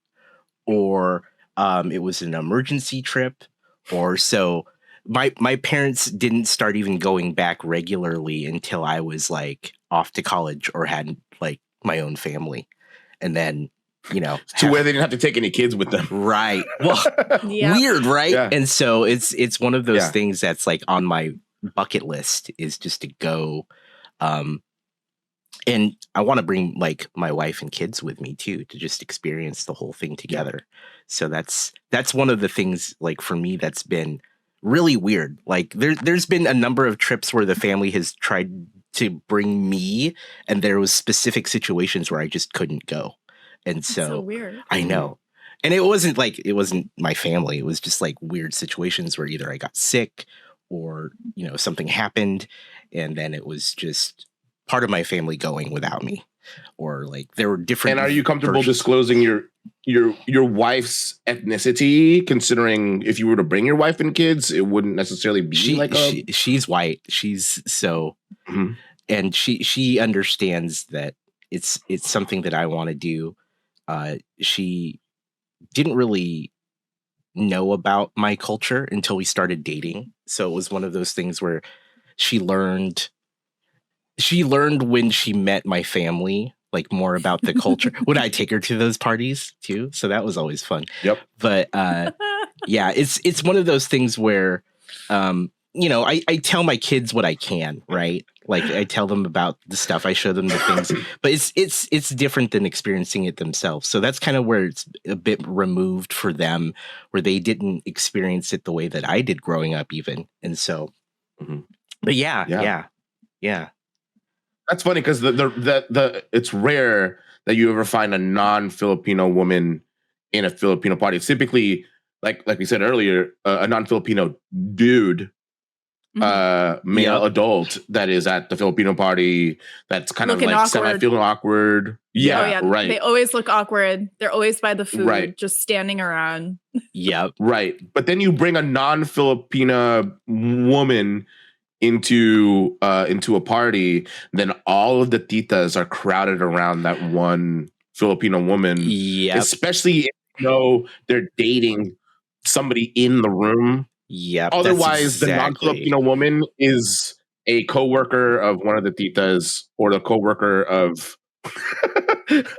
or it was an emergency trip, or so. My parents didn't start even going back regularly until I was like off to college or had like my own family, and then to where they didn't have to take any kids with them. right. Well, Yep. weird, right? Yeah. And so it's one of those Yeah. things that's like on my bucket list is just to go. And I want to bring like my wife and kids with me too, to just experience the whole thing together. So that's one of the things like for me that's been really weird. Like there's been a number of trips where the family has tried to bring me, and there was specific situations where I just couldn't go. And That's so so weird. I know. And it wasn't my family. It was just like weird situations where either I got sick or, something happened, and then it was just part of my family going without me, or like there were different. And are you comfortable versions. disclosing your wife's ethnicity? Considering if you were to bring your wife and kids, it wouldn't necessarily be she's white. She's so, Mhm. and she understands that it's something that I want to do. She didn't really know about my culture until we started dating. So it was one of those things where she learned when she met my family, like more about the culture. Would I take her to those parties too? So that was always fun. Yep. But yeah, it's one of those things where I tell my kids what I can, right? Like I tell them about the stuff, I show them the things, but it's different than experiencing it themselves. So that's kind of where it's a bit removed for them, where they didn't experience it the way that I did growing up even. And so, but yeah. That's funny because the it's rare that you ever find a non-Filipino woman in a Filipino party. It's typically, like we said earlier, a non-Filipino dude, male adult that is at the Filipino party. That's kind Looking of like awkward. semi-feeling awkward. Yeah, right. They always look awkward. They're always by the food, Right. just standing around. Yep. Right. But then you bring a non-Filipina woman into a party, then all of the titas are crowded around that one Filipino woman. Yep. Especially if they're dating somebody in the room. Yep. Otherwise, the non-Filipino woman is a coworker of one of the titas or the coworker of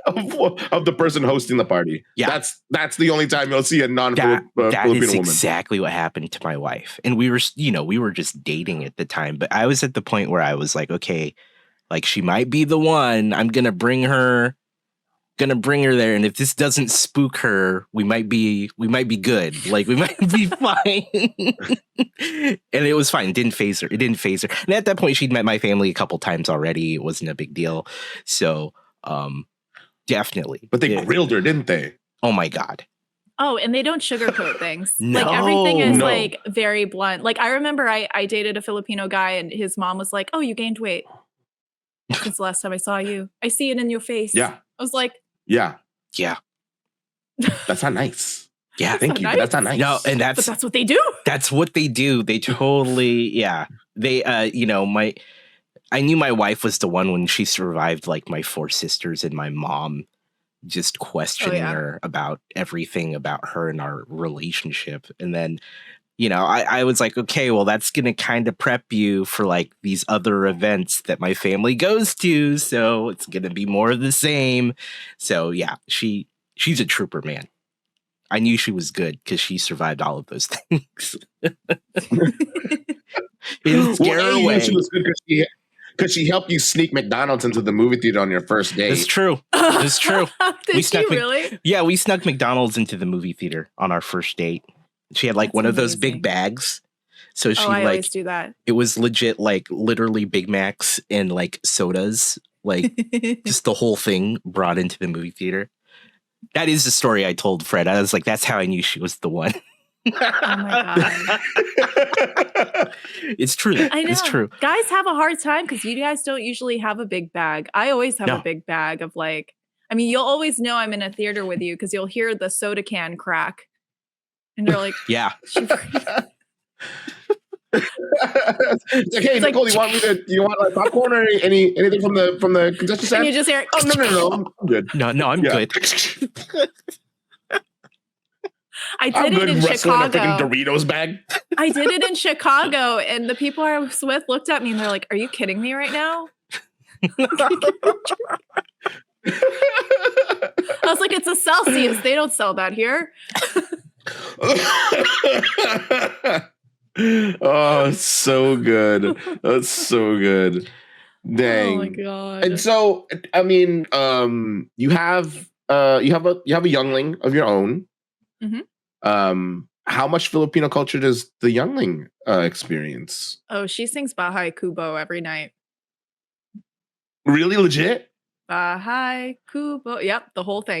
of the person hosting the party. Yeah. That's the only time you'll see a non-Filipino woman. That is exactly what happened to my wife. And we were just dating at the time, but I was at the point where I was like, okay, like she might be the one. I'm going to bring her there. And if this doesn't spook her, we might be good. Like we might be fine. And it was fine. It didn't phase her. And at that point she'd met my family a couple times already. It wasn't a big deal. So, definitely. But they grilled her, didn't they? Oh my God. Oh, and they don't sugarcoat things. No. Like everything is like very blunt. Like I remember I dated a Filipino guy and his mom was like, "Oh, you gained weight since the last time I saw you. I see it in your face." Yeah. I was like, Yeah. That's not nice. Yeah. Thank you. nice. But that's not nice. No, and but that's what they do. That's what they do. They totally, They, I knew my wife was the one when she survived like my 4 sisters and my mom just questioning her about everything about her and our relationship. And then, I was like, okay, well, that's going to kind of prep you for like these other events that my family goes to. So it's going to be more of the same. So yeah, she's a trooper, man. I knew she was good because she survived all of those things. Didn't scare her away. She was good because she helped you sneak McDonald's into the movie theater on your first date. That's true. That's true. Did you really? Yeah, we snuck McDonald's into the movie theater on our first date. She had like one of those big bags. So she I always do that. It was legit, like literally Big Macs and like sodas, like just the whole thing brought into the movie theater. That is the story I told Fred. I was like, that's how I knew she was the one. Oh my God. It's true. I know. It's true. Guys have a hard time because you guys don't usually have a big bag. I always have a big bag of like, I mean, you'll always know I'm in a theater with you because you'll hear the soda can crack. And you're like, yeah. It's like, hey, Nicole, you want like popcorn or anything from the concession stand? And you just hear, oh no, I'm good. No, I'm good. I I'm did good it in wrestling Chicago. a freaking Doritos bag. I did it in Chicago, and the people I was with looked at me and they're like, "Are you kidding me right now?" I was like, "It's a Celsius. They don't sell that here." Oh, so good. That's so good. Dang. Oh my god. And so, I mean, you have a youngling of your own. Mm-hmm. How much Filipino culture does the youngling experience? Oh, she sings Bahay Kubo every night. Really legit? Bahay Kubo. Yep, the whole thing.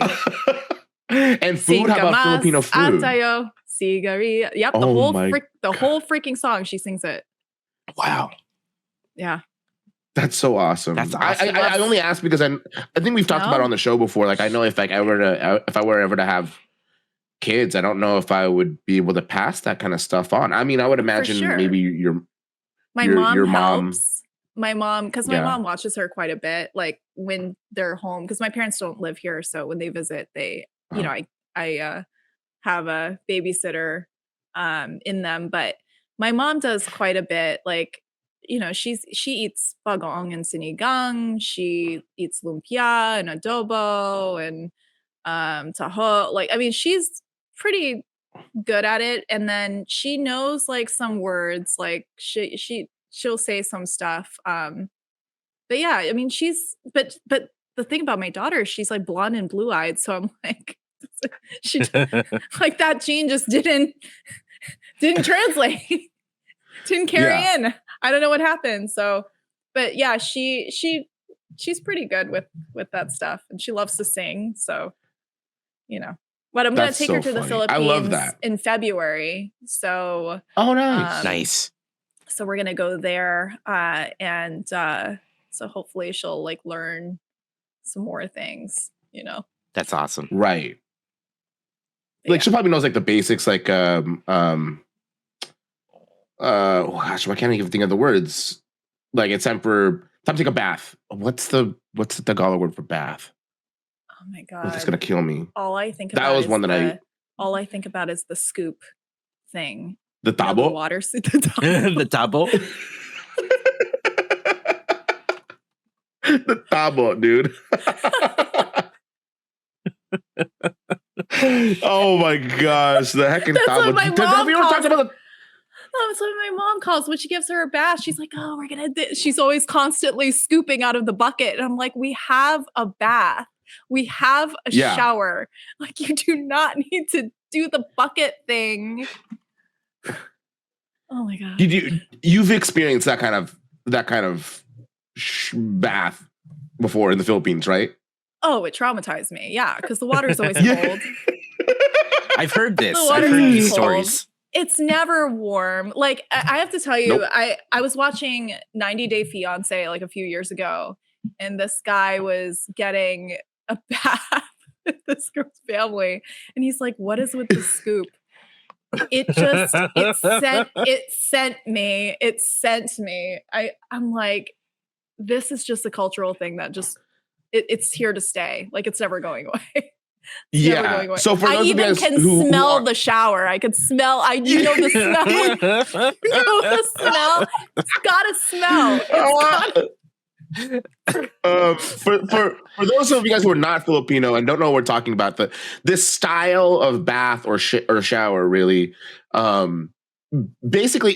And food? How about Filipino food? Atayo, cigarillo. Yep, the whole freaking song. She sings it. Wow. Yeah. That's so awesome. That's awesome. I only asked because I think we've talked about it on the show before. Like, I know if I were ever to have kids, I don't know if I would be able to pass that kind of stuff on. I mean, I would imagine maybe my mom helps. My mom, because my mom watches her quite a bit, like when they're home, because my parents don't live here, so when they visit, they, you know, I have a babysitter in them, but my mom does quite a bit. Like, you know, she eats bagoong and sinigang. She eats lumpia and adobo and taho. Like, I mean, she's pretty good at it. And then she knows like some words. Like she'll say some stuff. But yeah, I mean, but the thing about my daughter, she's like blonde and blue eyed. So I'm like, she like that gene just didn't translate. Didn't carry in. I don't know what happened. So, but yeah, she's pretty good with that stuff, and she loves to sing. So, you know, but I'm going to take her to the Philippines. I love that. In February. So, oh, nice, nice. So we're going to go there, and so hopefully she'll like learn some more things. You know, that's awesome, right? Like she probably knows like the basics, like gosh, why can't I even think of the words? Like it's time to take a bath. What's the Tagalog word for bath? Oh my god, that's gonna kill me. All I think about all I think about is the scoop thing. The tabo, the water suit, the tabo. The tabo, dude. Oh my gosh, the heckin' tabo. Have you ever talked about the... That's what my mom calls when she gives her a bath. She's like, "Oh, we're gonna." She's always constantly scooping out of the bucket, and I'm like, "We have a bath. We have a shower. Like, you do not need to do the bucket thing." Oh my god! You've experienced that kind of bath before in the Philippines, right? Oh, it traumatized me. Yeah, because the water is always cold. I've heard this. I've heard these stories. It's never warm. Like, I have to tell you, I was watching 90 Day Fiancé like a few years ago, and this guy was getting a bath with this girl's family, and he's like, "What is with the scoop?" It sent me. I'm like, this is just a cultural thing that just it's here to stay. Like, it's never going away. So for those I even can smell the shower. I could smell. You know the smell. You know the smell. It's gotta smell. For those of you guys who are not Filipino and don't know what we're talking about, this style of bath or shower really, basically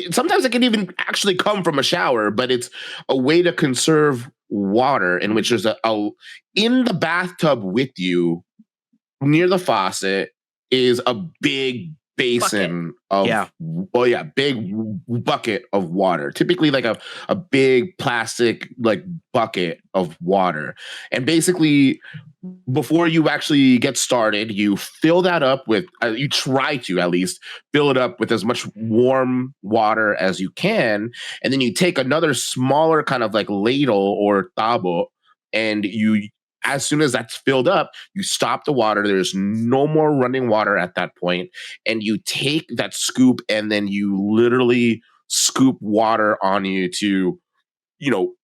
sometimes it can even actually come from a shower, but it's a way to conserve water in which there's in the bathtub with you near the faucet is a big basin big bucket of water, typically like a big plastic like bucket of water. And basically before you actually get started, you fill that up with you try to at least fill it up with as much warm water as you can, and then you take another smaller kind of like ladle or tabo and you as soon as that's filled up, you stop the water. There's no more running water at that point, and you take that scoop and then you literally scoop water on you to, you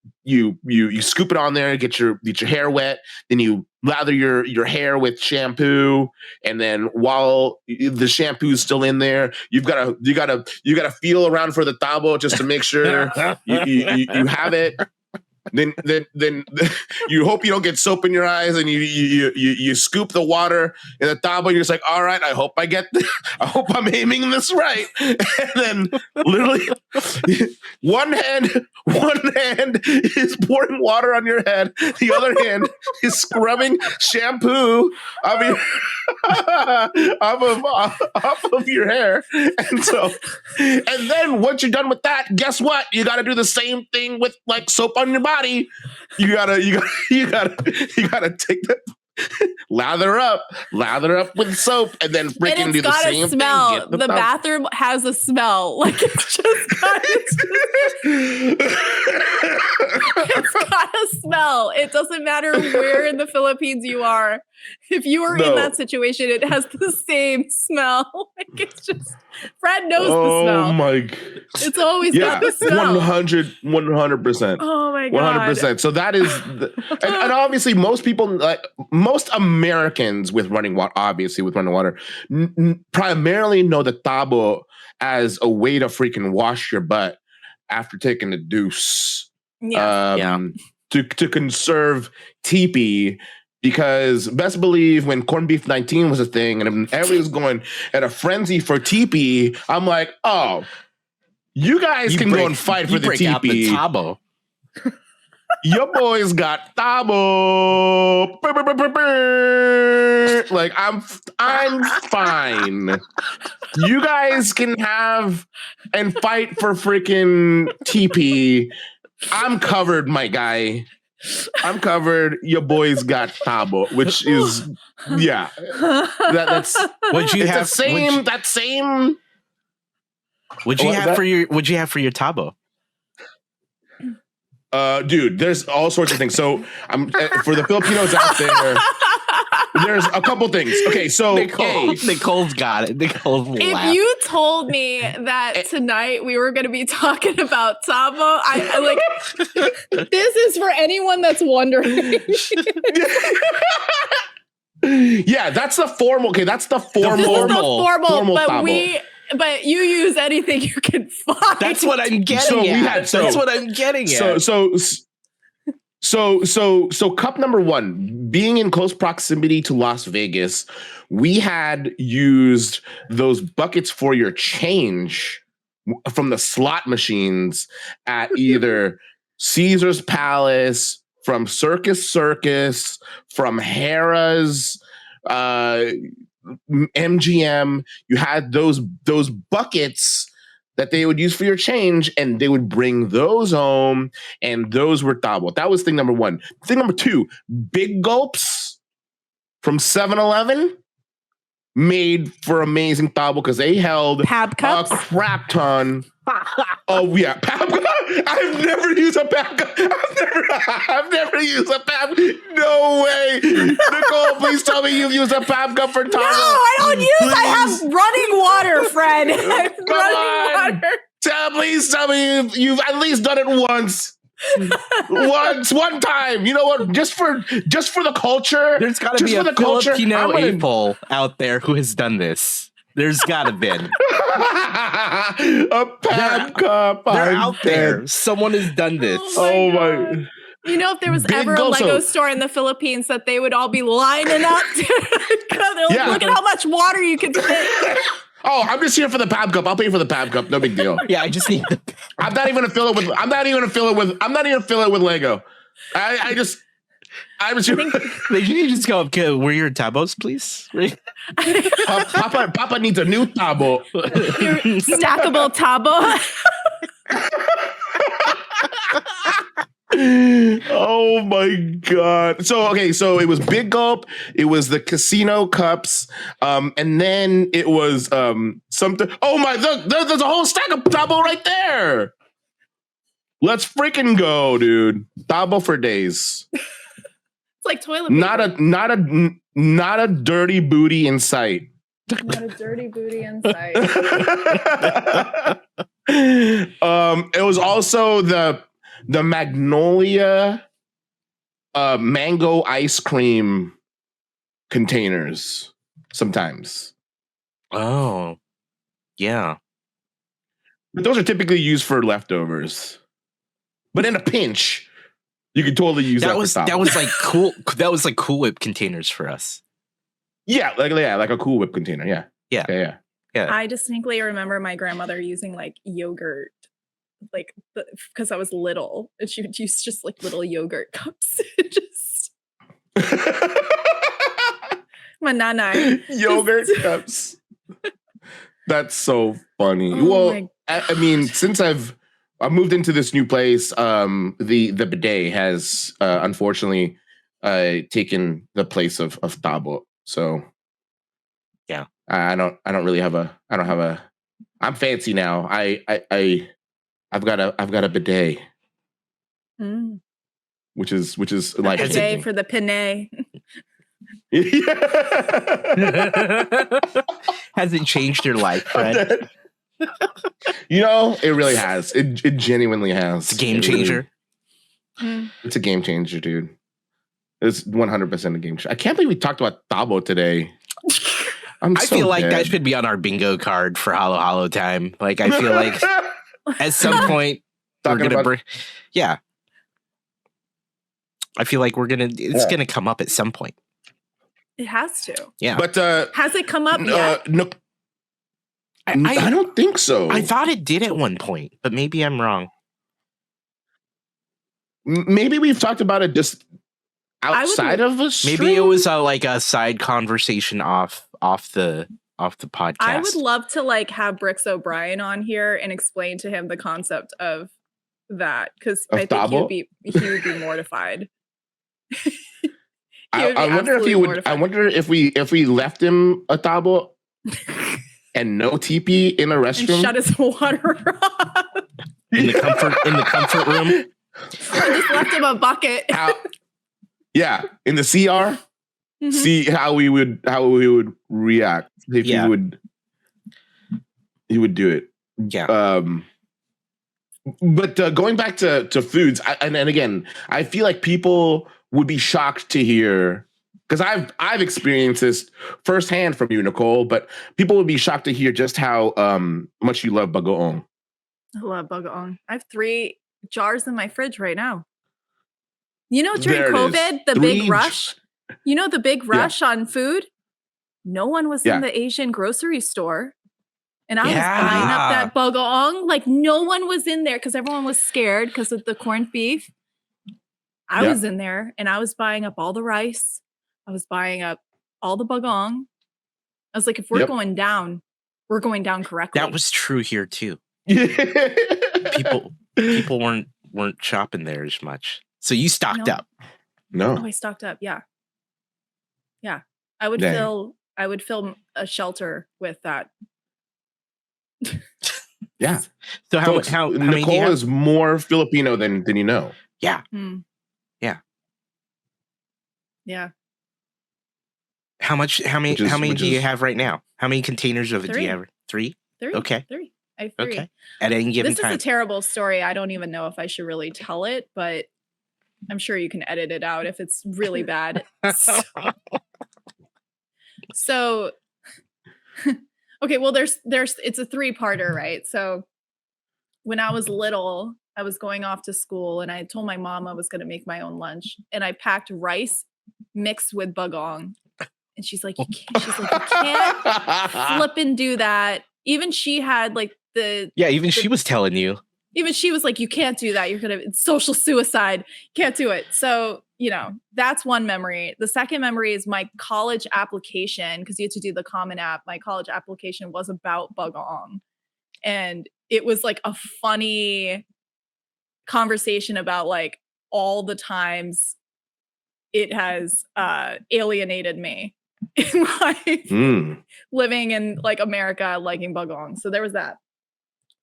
scoop it on there, get your hair wet, then you lather your hair with shampoo, and then while the shampoo's still in there, you gotta feel around for the tabo just to make sure you have it. Then you hope you don't get soap in your eyes, and you scoop the water in the tabo. You're just like, all right, I hope I'm aiming this right. And then literally one hand is pouring water on your head, the other hand is scrubbing shampoo off of your hair. And then once you're done with that, guess what? You got to do the same thing with like soap on your body. You gotta take that, lather up with soap, and then freaking do the same smell. thing. The bathroom has a smell. Like it's got a smell. It doesn't matter where in the Philippines you are. If you are in that situation, it has the same smell. Like it's just, Fred knows the smell. Oh my! It's always got the smell. 100%. Oh my god! 100%. So that is, and obviously most people, like most Americans with running water, primarily know the tabo as a way to freaking wash your butt after taking a deuce. To conserve teepee. Because best believe when corned beef 19 was a thing and everybody was going at a frenzy for teepee, I'm like, oh, you guys can go and fight for the teepee. Tabo. Your boys got tabo. Like I'm fine. You guys can have and fight for freaking teepee. I'm covered, my guy. I'm covered. Your boys got tabo, which is that's What'd you have for your tabo? Dude, there's all sorts of things. So I'm for the Filipinos out there. There's a couple things. Okay, so Nicole's got it. If you told me that tonight we were going to be talking about tabo, I like this is for anyone that's wondering. Yeah, that's the formal. Okay, that's the formal. But you use anything you can find. That's what I'm getting at. That's what I'm getting at. So cup number one, being in close proximity to Las Vegas, we had used those buckets for your change from the slot machines at either Caesar's Palace, from Circus, from Harrah's, MGM. You had those buckets that they would use for your change, and they would bring those home, and those were tabo. That was thing number one. Thing number two, big gulps from 7-Eleven made for amazing tabo because they held Pab cups? A crap ton. Oh yeah, Pab cup. I've never used a Pab cup. I've never used a Pab. No way, Nicole. Please tell me you've used a Pab cup for tabo. No, I don't use. Please. I have running water, Fred. Please tell me you've at least done it once. One time. You know what? Just for the culture. There's got to be a Filipino AFOL out there who has done this. There's got to be a Pab cup. They're out there. Someone has done this. Oh my. You know, if there was ever a Lego store in the Philippines, that they would all be lining up. They're like, look at how much water you can take. Oh, I'm just here for the Pab cup. I'll pay for the Pab cup. No big deal. Yeah, I just need the. I'm not even gonna fill it with Lego. I think you just go. Okay, were your tabos, please? Papa needs a new tabo. Your stackable tabo. Oh my god. So it was Big Gulp, it was the casino cups, and then it was something. Oh my, there's a whole stack of tabo right there. Let's freaking go, dude. Tabo for days. like toilet paper. Not a dirty booty in sight. Not a dirty booty in sight. It was also the Magnolia mango ice cream containers sometimes. Oh, yeah. But those are typically used for leftovers. But in a pinch, you could totally use that. That was like cool. That was like Cool Whip containers for us. Yeah, like a Cool Whip container. Yeah. I distinctly remember my grandmother using like yogurt, like because I was little, and she would use just like little yogurt cups. Just manana yogurt cups. That's so funny. Oh well, I mean, since I've moved into this new place, the bidet has unfortunately taken the place of Tabo. So yeah, I don't really have a I'm fancy now. I've got a bidet. Which is like bidet for the penne. Has it changed your life, Fred? It really has. It genuinely has. It's a game changer. It's a game changer, dude. It's 100% a game changer. I can't believe we talked about Tabo today. I feel like that should be on our bingo card for Halo Halo time. Like, I feel like at some point we're gonna bring. Yeah, I feel like it's gonna come up at some point. It has to. Yeah, but has it come up yet? No, I don't think so. I thought it did at one point, but maybe I'm wrong. Maybe we've talked about it just outside of us. Maybe it was like a side conversation off the podcast. I would love to like have Brix O'Brien on here and explain to him the concept of that, because I think he would be mortified. I wonder if he would. Mortified. I wonder if we left him a Tabo and no teepee in a restroom, and shut his water off in the comfort room, and just left him a bucket. Yeah, in the CR. Mm-hmm. See how we would react if he would do it. Yeah. But going back to foods, and again, I feel like people would be shocked to hear, because I've experienced this firsthand from you, Nicole. But people would be shocked to hear just how much you love bagoong. I love bagoong. I have 3 jars in my fridge right now. You know, during COVID, the big rush. You know, the big rush on food. No one was in the Asian grocery store. And I was buying up that bagoong. Like, no one was in there because everyone was scared because of the corned beef. I was in there and I was buying up all the rice. I was buying up all the bagoong. I was like, if we're going down, we're going down correctly. That was true here too. People weren't shopping there as much. So you stocked up. No. Oh, I stocked up. Yeah. Yeah. I would fill a shelter with that. Yeah. So how Nicole is more Filipino than you know. Yeah. Yeah. How many do you have right now? How many containers of it do you have? 3? 3. Okay. 3. I have 3. Okay. At any given time. This is a terrible story. I don't even know if I should really tell it, but I'm sure you can edit it out if it's really bad. So okay, well there's it's a 3-parter, right? So when I was little, I was going off to school and I told my mom I was going to make my own lunch, and I packed rice mixed with bagoong. And she's like, you can't flip and do that. Even she had like she was telling you. Even she was like, you can't do that. It's social suicide. You can't do it. So, that's one memory. The second memory is my college application, because you had to do the Common App. My college application was about bagoong. And it was like a funny conversation about like all the times it has alienated me in like living in like America, liking bagoong. So there was that.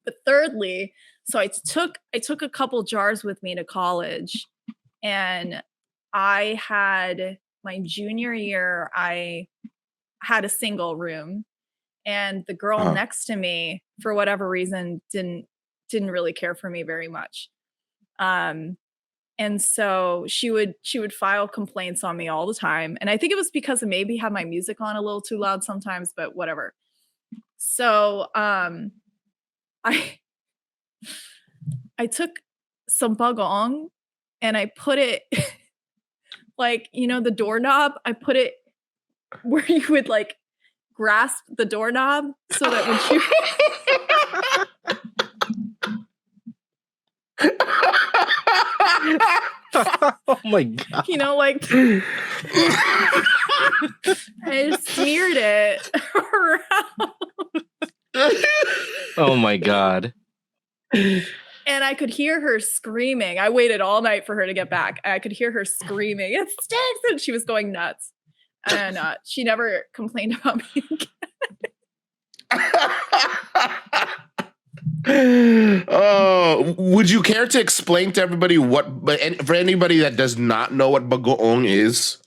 But thirdly, so I took a couple jars with me to college, and I had my junior year, I had a single room, and the girl next to me, for whatever reason, didn't really care for me very much. And so she would file complaints on me all the time. And I think it was because I maybe had my music on a little too loud sometimes, but whatever. So I took some bagoong and I put it like, the doorknob, I put it where you would like grasp the doorknob so that when she Oh my god. like I smeared it around. Oh my god. And I could hear her screaming. I waited all night for her to get back. I could hear her screaming, "It stinks!" And she was going nuts. And she never complained about me again. Would you care to explain to everybody for anybody that does not know what bagoong is?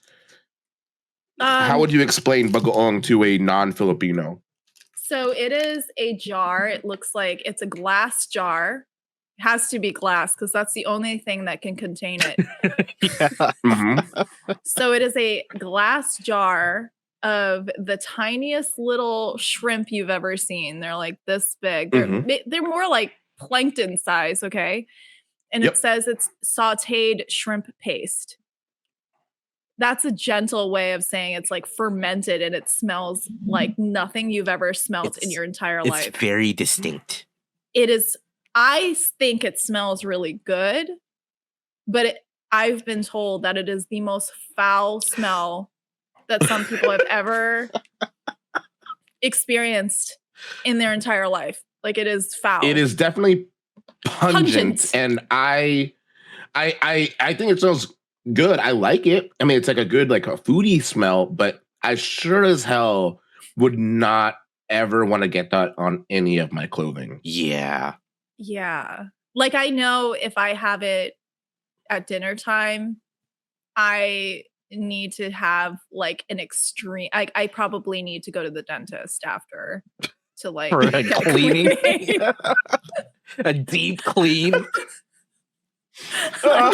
How would you explain bagoong to a non-Filipino? So it is a jar. It looks like it's a glass jar. It has to be glass because that's the only thing that can contain it. So it is a glass jar of the tiniest little shrimp you've ever seen. They're like this big. They're more like plankton size, okay? And it says it's sautéed shrimp paste. That's a gentle way of saying it's like fermented and it smells like nothing you've ever smelled in your entire life. It's very distinct. It is. I think it smells really good, but I've been told that it is the most foul smell that some people have ever experienced in their entire life. Like it is foul. It is definitely pungent. And I think it smells good. I like it. I mean, it's like a good, like a foodie smell, but I sure as hell would not ever want to get that on any of my clothing. Yeah. Yeah. Like I know if I have it at dinner time, I need to have like an extreme, I probably need to go to the dentist after to like for a cleaning. A deep clean. Like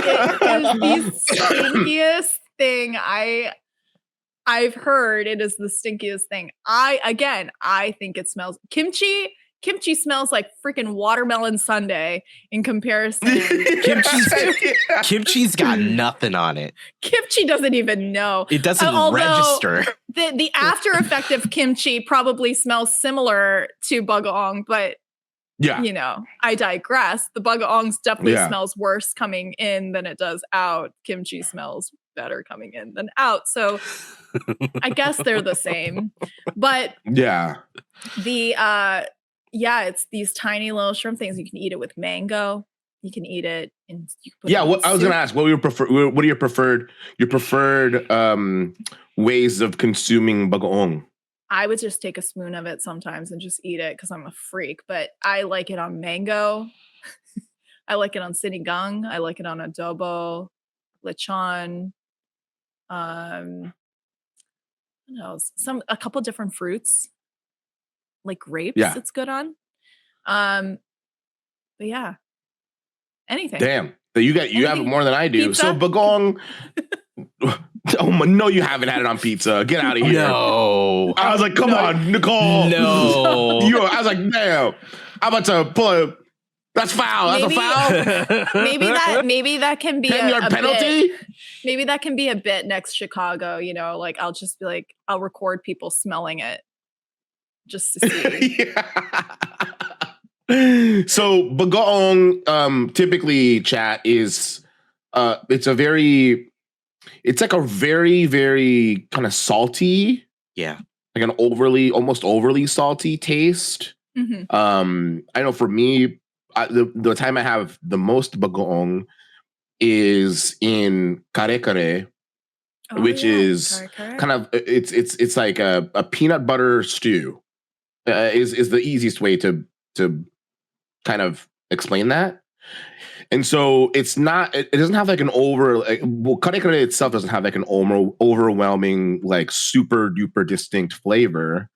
it is the stinkiest thing I've heard. It is the stinkiest thing. I think it smells kimchi. Kimchi smells like freaking watermelon sundae in comparison. Kimchi's got nothing on it. Kimchi doesn't even know. It doesn't register. The after effect of kimchi probably smells similar to bagoong, but I digress. The bagoong definitely smells worse coming in than it does out. Kimchi smells better coming in than out. So I guess they're the same. But it's these tiny little shrimp things. You can eat it with mango. You can eat it in I was going to ask, what are your preferred ways of consuming bagoong? I would just take a spoon of it sometimes and just eat it because I'm a freak. But I like it on mango. I like it on sinigang. I like it on adobo, lechon. What else? A couple different fruits, like grapes. Yeah. It's good on. But yeah, anything. Damn, you have it more than I do. Pizza? So bagoong. Oh no, you haven't had it on pizza. Get out of here. No. I was like, come on, Nicole. No. I was like, damn. I'm about to pull it. That's foul. That's a foul. Maybe that can be 10-yard penalty. Bit. Maybe that can be a bit next Chicago. Like I'll just be like, I'll record people smelling it just to see. So bagoong, typically, chat is it's like a very, very kind of salty, like an almost overly salty taste. I know for me, the time I have the most bagoong is in kare-kare, which is kind of it's like a peanut butter stew. Is the easiest way to kind of explain that. And so it's not. It doesn't have like an kare kare itself doesn't have like an overwhelming, like super duper distinct flavor.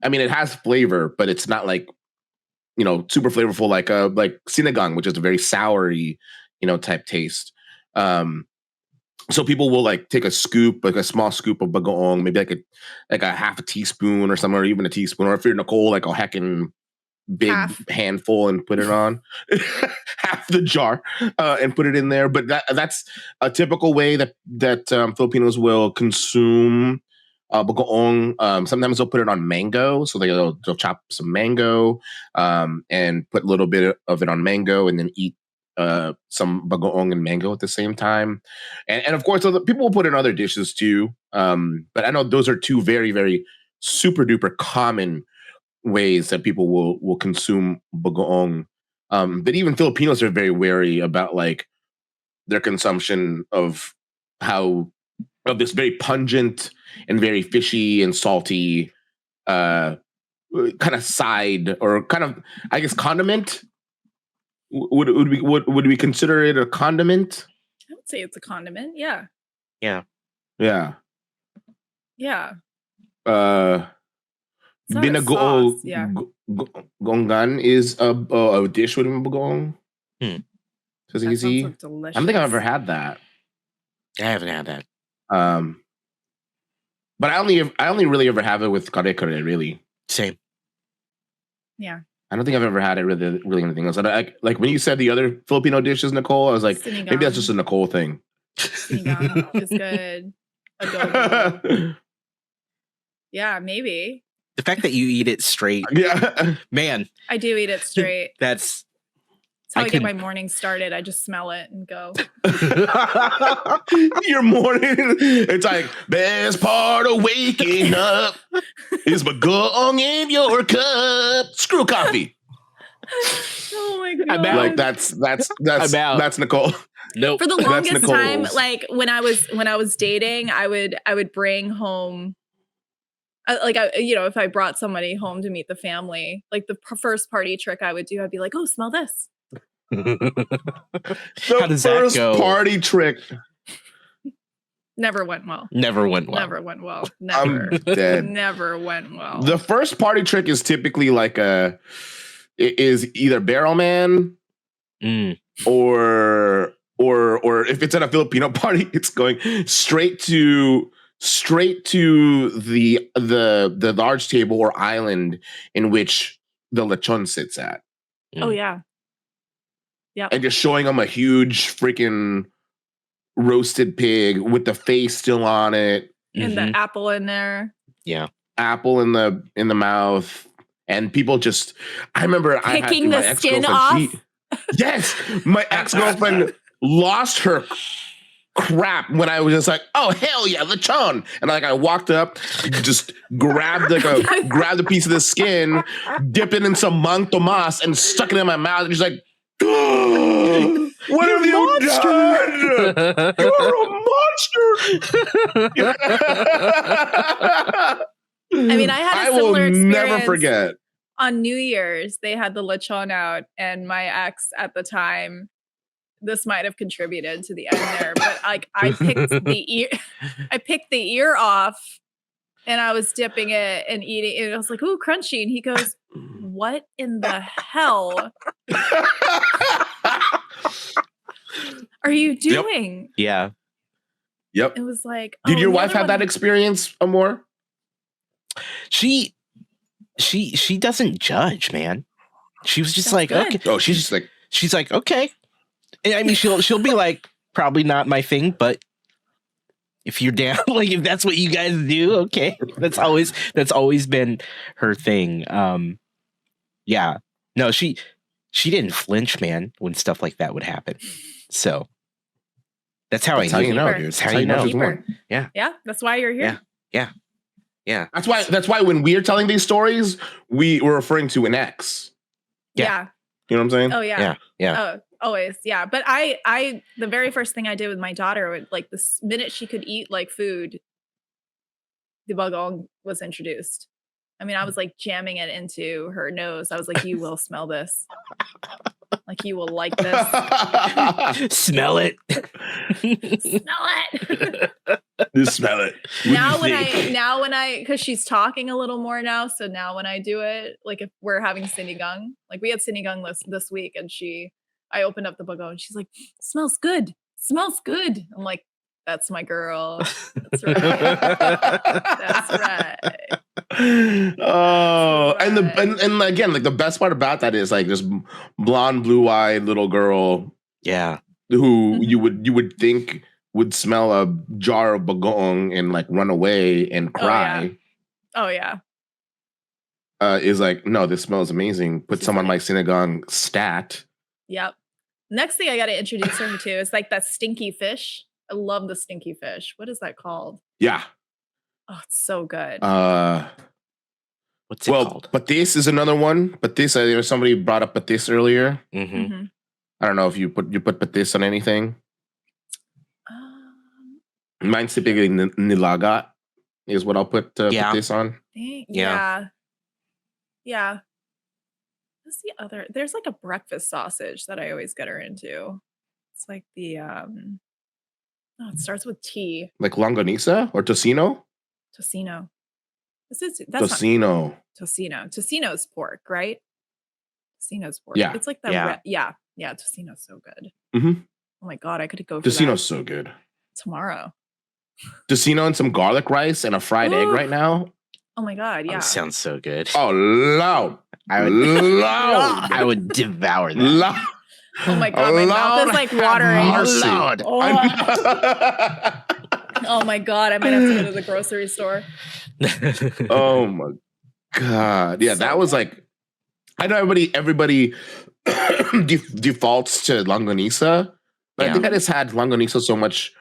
I mean, it has flavor, but it's not like, super flavorful like sinigang, which is a very soury, type taste. So people will like take a scoop, like a small scoop of bagoong, maybe like a half a teaspoon or something, or even a teaspoon, or if you're Nicole, like a heckin' big handful and put it on half the jar and put it in there. But that's a typical way that Filipinos will consume bagoong. Sometimes they'll put it on mango, so they'll chop some mango and put a little bit of it on mango, and then eat some bagoong and mango at the same time. And of course, people will put in other dishes too. But I know those are two very, very super duper common ways that people will consume bagoong. But even Filipinos are very wary about like their consumption of this very pungent and very fishy and salty kind of side, or kind of, I guess, condiment. Would we consider it a condiment? I would say it's a condiment. Yeah. Yeah. Yeah. Yeah. Binagoongan is a dish with bagoong. Says easy. I don't think I've ever had that. I haven't had that. But I only really ever have it with kare kare. Really, same. Yeah. I don't think I've ever had it really anything else. Like when you said the other Filipino dishes, Nicole, I was like, Sinigang. Maybe that's just a Nicole thing. Sinigang is good. Adobo. Yeah, maybe. The fact that you eat it straight, man. I do eat it straight. That's how I get my morning started. I just smell it and go. Your morning, it's like, best part of waking up is bagoong in your cup. Screw coffee. Oh my god! Like that's Nicole. Nope. For the longest time, like when I was dating, I would bring home. If I brought somebody home to meet the family, like the first party trick I would do, I'd be like, "Oh, smell this." How does that go? Party trick never went well. Never went well. Never went well. Never. I'm dead. Never went well. The first party trick is typically like is either barrel man, or if it's at a Filipino party, it's going straight to the large table or island in which the lechon sits at. Oh yeah. Yeah. And just showing them a huge freaking roasted pig with the face still on it. And the apple in there. Yeah. Apple in the mouth. And people just, I remember picking the skin off. Yes. My ex-girlfriend lost her crap when I was just like, oh hell yeah, lechon. And I walked up, just grabbed a piece of the skin, dipped it in some Mang Tomas and stuck it in my mouth, and just like, what have you done? You're a monster. I mean, I had a similar experience. Never forget. On New Year's, they had the lechon out, and my ex at the time, this might have contributed to the end there, but like I picked the ear off, and I was dipping it and eating it. And I was like, "Ooh, crunchy!" And he goes, "What in the hell are you doing?" Yeah. Yep. It was like, did your wife have that experience, Amor? She doesn't judge, man. She was just like, good. okay. Oh, she's like, okay. And I mean, she'll be like, probably not my thing, but if you're down, like if that's what you guys do, okay. That's always been her thing. Yeah. No, she didn't flinch, man, when stuff like that would happen. So that's how I know, dude. That's how you know. Yeah. Yeah. That's why you're here. Yeah. That's why when we're telling these stories, we're referring to an ex. Yeah. You know what I'm saying? Oh yeah. Yeah. Oh, always. Yeah. But I the very first thing I did with my daughter, like the minute she could eat like food, the bagoong was introduced. I mean, I was like jamming it into her nose. I was like, "You will smell this." Like you will like this. Smell it. Smell it. Just smell it. Now when I because she's talking a little more now, so now when I do it, like if we're having sinigang, like we had sinigang this week, and I opened up the Bagoong and she's like, smells good. Smells good. I'm like, that's my girl. That's right. That's right. Oh, That's right. and again, like the best part about that is like this blonde, blue-eyed little girl, Yeah. who you would think would smell a jar of Bagoong and like run away and cry. Oh yeah. Is like, no, this smells amazing. Put She's someone like- like sinigang stat. Yep. Next thing I got to introduce her to is like that stinky fish. I love the stinky fish. What is that called? Yeah. Oh, it's so good. What's it called? Patis is another one. Patis, somebody brought up patis earlier. Mm-hmm. Mhm. I don't know if you put patis on anything. Mine's typically nilaga is what I'll put patis on. Yeah. Yeah. What's the other? There's like a breakfast sausage that I always get her into. It's like the it starts with T. Like longanisa or tocino? Tocino. That's Tocino. not tocino. Tocino's pork, right? Tocino's pork. Yeah. It's like that. Yeah. Yeah. Tocino's so good. Mm-hmm. Oh my god, I could go for Tocino's that so good. tomorrow. Tocino and some garlic rice and a fried egg right now. Oh my god, yeah. Oh, sounds so good. Oh, loud. I would Loud. I would devour that. Loud. Oh my god, my mouth is like watering. Loud. Oh. Oh my god, I might have to go to the grocery store. Oh my god. Yeah, So that was like, I know everybody defaults to longanisa, but I think I just had longanisa so much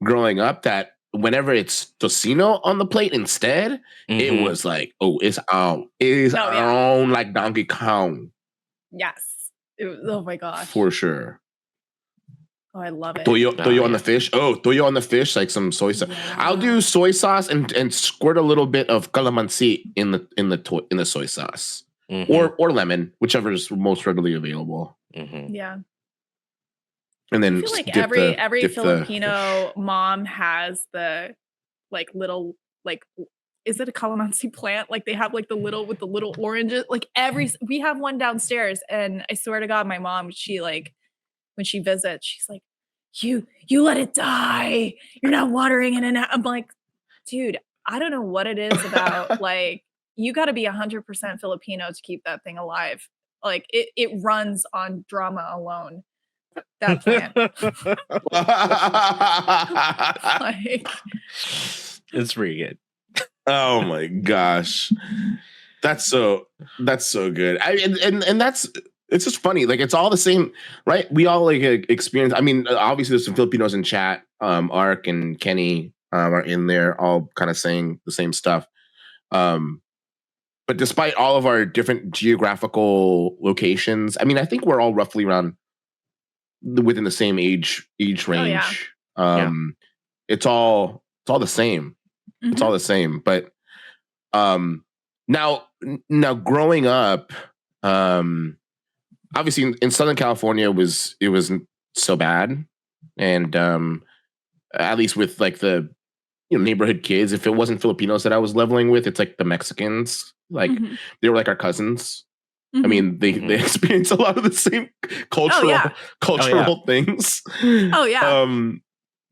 growing up that whenever it's tocino on the plate instead, it was like, oh, it's on. It is on like Donkey Kong. Yes. Oh my gosh. For sure. Oh, I love it. Toyo on the fish. Oh, toyo on the fish, like some soy sauce. Yeah. I'll do soy sauce and squirt a little bit of calamansi in the soy sauce, or lemon, whichever is most readily available. Yeah. And then I feel like every Filipino mom has the like little like, is it a calamansi plant? Like they have like the little with the little oranges. Like we have one downstairs, and I swear to God, my mom, she like, when she visits, she's like, you let it die. You're not watering it. And I'm like, dude, I don't know what it is about. Like, you got to be 100% Filipino to keep that thing alive. Like it runs on drama alone. That plant. Like, it's pretty good. Oh my gosh. That's so good. And that's, it's just funny. Like it's all the same, right? We all like experience. I mean, obviously there's some Filipinos in chat. Ark and Kenny are in there, all kind of saying the same stuff. But despite all of our different geographical locations, I mean, I think we're all roughly around within the same age range. Oh, yeah. It's all the same. It's all the same. But now growing up, obviously in Southern California it wasn't so bad, and at least with like the neighborhood kids, if it wasn't Filipinos that I was leveling with, it's like the Mexicans, like they were like our cousins. I mean, they experience a lot of the same cultural things. Oh yeah.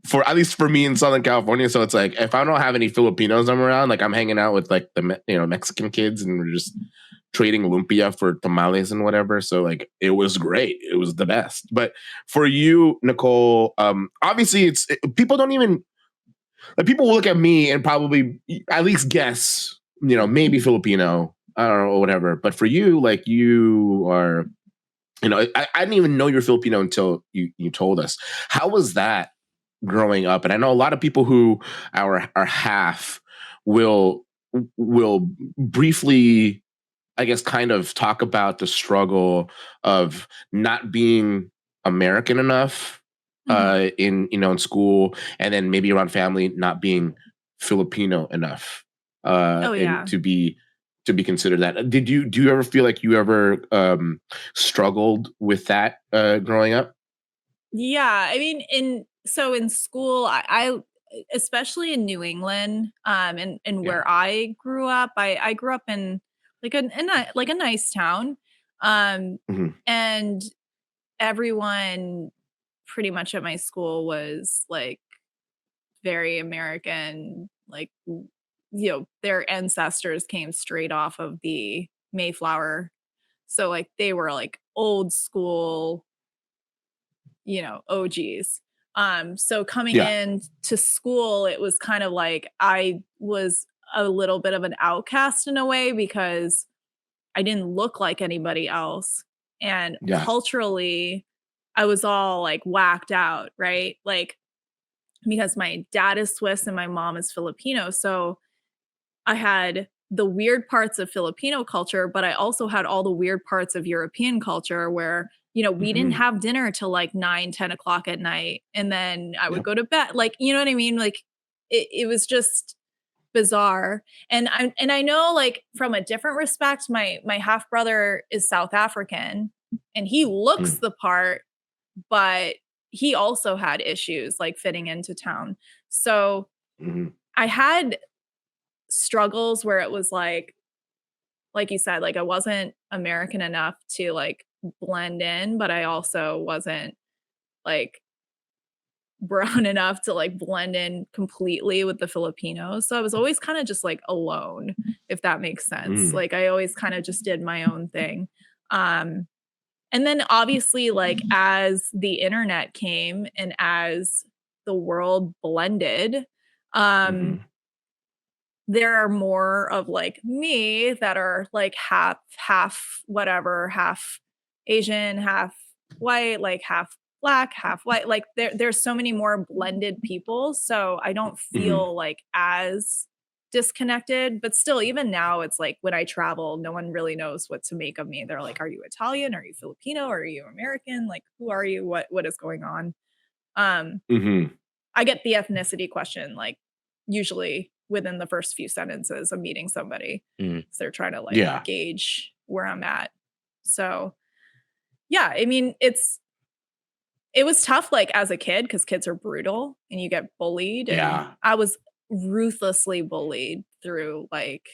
For at least for me in Southern California, so it's like if I don't have any Filipinos I'm around, like I'm hanging out with like the Mexican kids, and we're just trading lumpia for tamales and whatever. So like it was great. It was the best. But for you, Nicole, obviously people don't even like, people will look at me and probably at least guess, maybe Filipino, I don't know, whatever. But for you, like you are, I didn't even know you're Filipino until you told us. How was that growing up? And I know a lot of people who are half will briefly, I guess, kind of talk about the struggle of not being American enough in school, and then maybe around family not being Filipino enough and to be to be considered that. Do you ever feel like you ever struggled with that growing up? Yeah, I mean, in school, I especially in New England, and Yeah. where I grew up, I grew up in like a nice town, Mhm. and everyone pretty much at my school was like very American, like their ancestors came straight off of the Mayflower, so like they were like old school, OGs. So coming Yeah. in to school, it was kind of like I was a little bit of an outcast in a way because I didn't look like anybody else. And Yeah. culturally, I was all like whacked out, right? Like, because my dad is Swiss and my mom is Filipino. So I had the weird parts of Filipino culture, but I also had all the weird parts of European culture where, we didn't Mhm. have dinner till like 9, 10 o'clock at night. And then I would Yep. go to bed. Like, you know what I mean? Like it was just bizarre. And I know, like, from a different respect, my half brother is South African and he looks Mm. the part, but he also had issues like fitting into town. So Mhm. I had struggles where it was like you said, like I wasn't American enough to like blend in, but I also wasn't like brown enough to like blend in completely with the Filipinos. So I was always kind of just like alone, if that makes sense. Mm. Like I always kind of just did my own thing. Um and then obviously, like as the internet came and as the world blended, um Mhm. there are more of like me that are like half whatever, half Asian, half white, like half black, half white. Like there's so many more blended people. So I don't Mhm. feel like as disconnected, but still, even now, it's like when I travel, no one really knows what to make of me. They're like, are you Italian? Are you Filipino? Are you American? Like, who are you? What is going on? Um, Mhm. I get the ethnicity question like usually within the first few sentences of meeting somebody. Mm. So they're trying to like Yeah. gauge where I'm at. So yeah, I mean, it was tough like as a kid because kids are brutal and you get bullied. And Yeah. I was ruthlessly bullied through like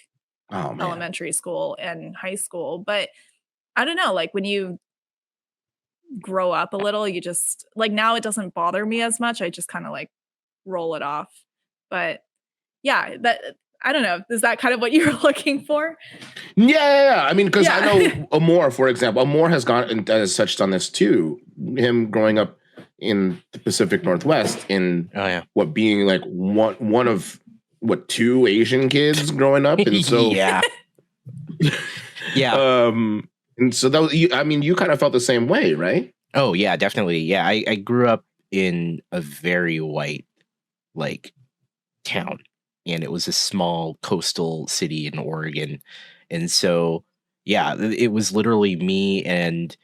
Oh man. elementary school and high school. But I don't know, like when you grow up a little, you just like now it doesn't bother me as much. I just kind of like roll it off. But yeah, that I don't know. Is that kind of what you were looking for? Yeah. I mean, because I Yeah. know Amor, for example, Amor has gone and has touched on this too. Him growing up in the Pacific Northwest, in Oh yeah. what being like one of what two Asian kids growing up, and so Yeah. Yeah. and so that was, I mean, you kind of felt the same way, right? Oh yeah, definitely. Yeah. I grew up in a very white like town, and it was a small coastal city in Oregon. And so yeah, it was literally me and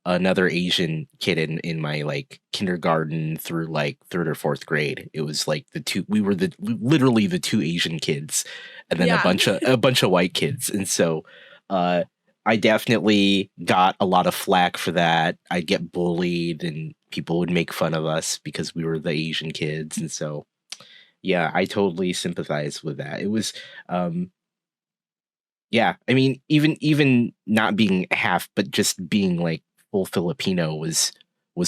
another Asian kid in my like kindergarten through like third or fourth grade. It was like we were literally the two Asian kids, and then Yeah. a bunch of white kids. And so uh I definitely got a lot of flack for that. I'd get bullied and people would make fun of us because we were the Asian kids. And so yeah, I totally sympathize with that. It was yeah, I mean, even not being half, but just being like full Filipino was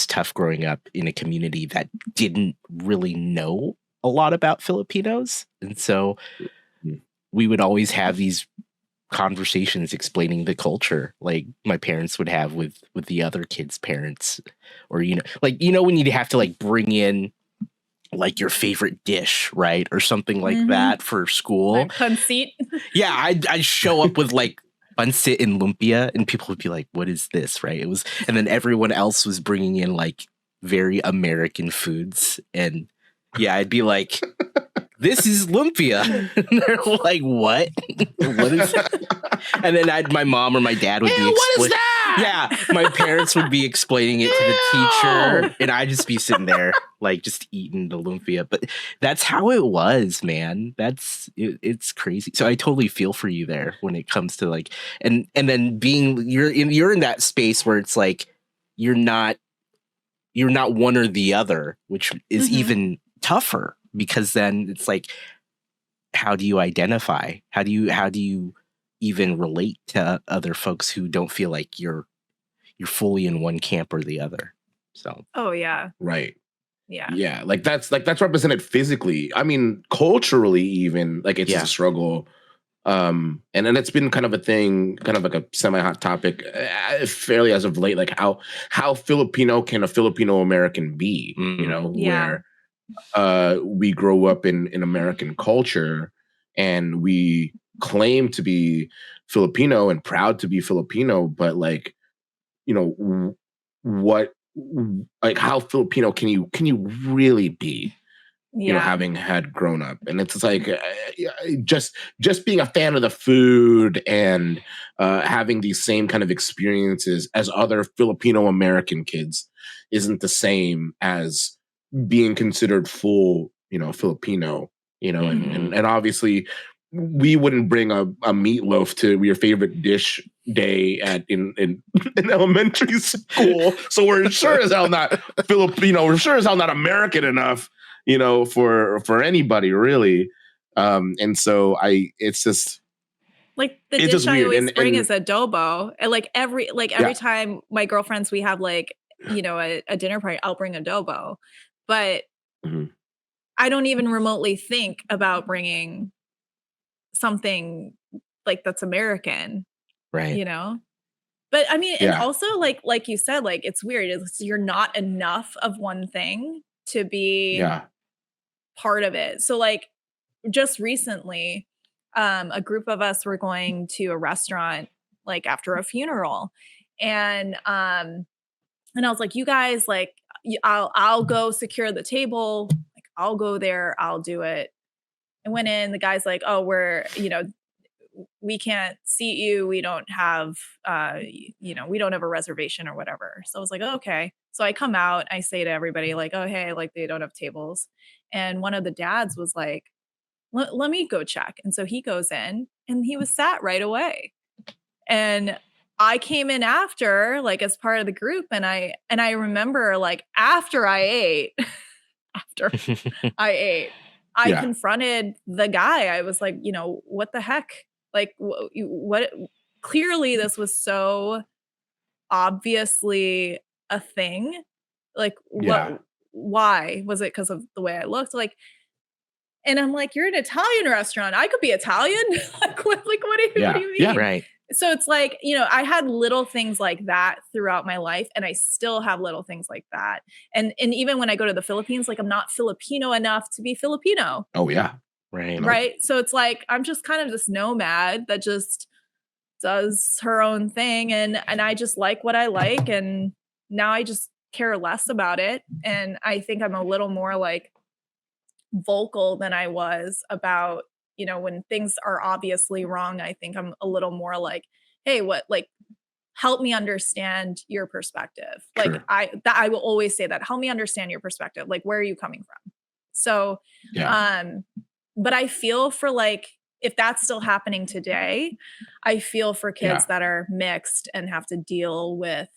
tough growing up in a community that didn't really know a lot about Filipinos. And so Mm. we would always have these conversations explaining the culture like my parents would have with the other kids' parents. Or like when you'd have to like bring in like your favorite dish, right? Or something like Mhm. that for My school. conceit. Yeah, I'd show up with like pancit and lumpia, and people would be like, "What is this?" Right? It was, and then everyone else was bringing in like very American foods, and yeah, I'd be like, "This is lumpia," and they're like, "What? What is?" And then my mom or my dad would be What is explaining. that? Yeah, my parents would be explaining it to the teacher, and I'd just be sitting there, like, just eating the lumpia. But that's how it was, man. It's crazy. So I totally feel for you there when it comes to like, and then you're in that space where it's like you're not one or the other, which is even tougher because then it's like, how do you identify? How do you even relate to other folks who don't feel like you're fully in one camp or the other? So Oh yeah. Right. Yeah. Yeah. Like that's represented physically. I mean, culturally, even like it's a struggle. And then it's been kind of a thing, kind of like a semi-hot topic, fairly as of late, like how Filipino can a Filipino American be, you know, where we grow up in American culture and we claim to be Filipino and proud to be Filipino, but like, you know, what, like how Filipino can you really be? You know, having had grown up, and it's like just being a fan of the food and having these same kind of experiences as other Filipino American kids isn't the same as being considered full, you know, Filipino. You know, and obviously we wouldn't bring a meatloaf to your favorite dish day in elementary school, so we're sure as hell not Filipino. We're sure as hell not American enough, you know, for anybody really. And so it's just like the it's dish just I weird. always bring And is adobo. And like every time my girlfriends, we have like, you know, a dinner party, I'll bring adobo. But I don't even remotely think about bringing something like that's American. right. You know? But I mean, and also like you said, like it's weird. You're not enough of one thing to be part of it. So like just recently, a group of us were going to a restaurant like after a funeral. And I was like, you guys, like I'll go secure the table. Like I'll go there, I'll do it. I went in, the guy's like, oh, we're, you know, we can't seat you. We don't have, you know, we don't have a reservation or whatever. So I was like, oh, okay. So I come out, I say to everybody like, oh, hey, like they don't have tables. And one of the dads was like, let me go check. And so he goes in and he was sat right away. And I came in after, like as part of the group. And I remember like after I ate, I confronted the guy. I was like, you know, what the heck? Like, what? Clearly, this was so obviously a thing. Like, what? Why was it? Because of the way I looked? Like, and I'm like, you're an Italian restaurant. I could be Italian. Like, what do you mean? Yeah, right. So it's like, you know, I had little things like that throughout my life, and I still have little things like that. And even when I go to the Philippines, like I'm not Filipino enough to be Filipino. Oh yeah. Right. So it's like I'm just kind of this nomad that just does her own thing, and I just like what I like, and now I just care less about it. And I think I'm a little more like vocal than I was about, you know, when things are obviously wrong. I think I'm a little more like, hey, what, like, help me understand your perspective. Like I will always say that, help me understand your perspective. Like, where are you coming from? So, but I feel for like, if that's still happening today, I feel for kids that are mixed and have to deal with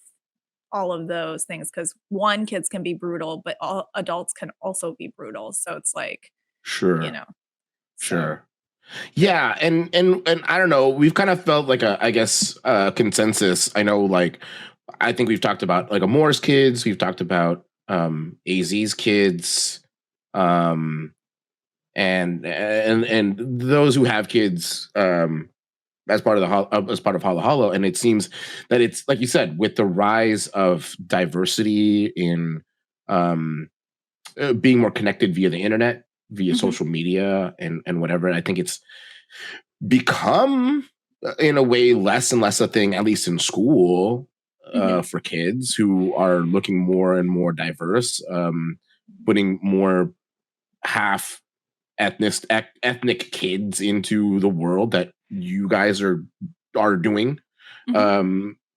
all of those things. Cause one, kids can be brutal, but all adults can also be brutal. So it's like, you know, Yeah. And I don't know, we've kind of felt like I guess, consensus. I know, like, I think we've talked about like Amor's kids. We've talked about, AZ's kids. And those who have kids, as part of Halo Halo, and it seems that it's like you said, with the rise of diversity in being more connected via the internet, via social media, and whatever. I think it's become, in a way, less and less a thing, at least in school, for kids who are looking more and more diverse, putting more half ethnic kids into the world that you guys are doing.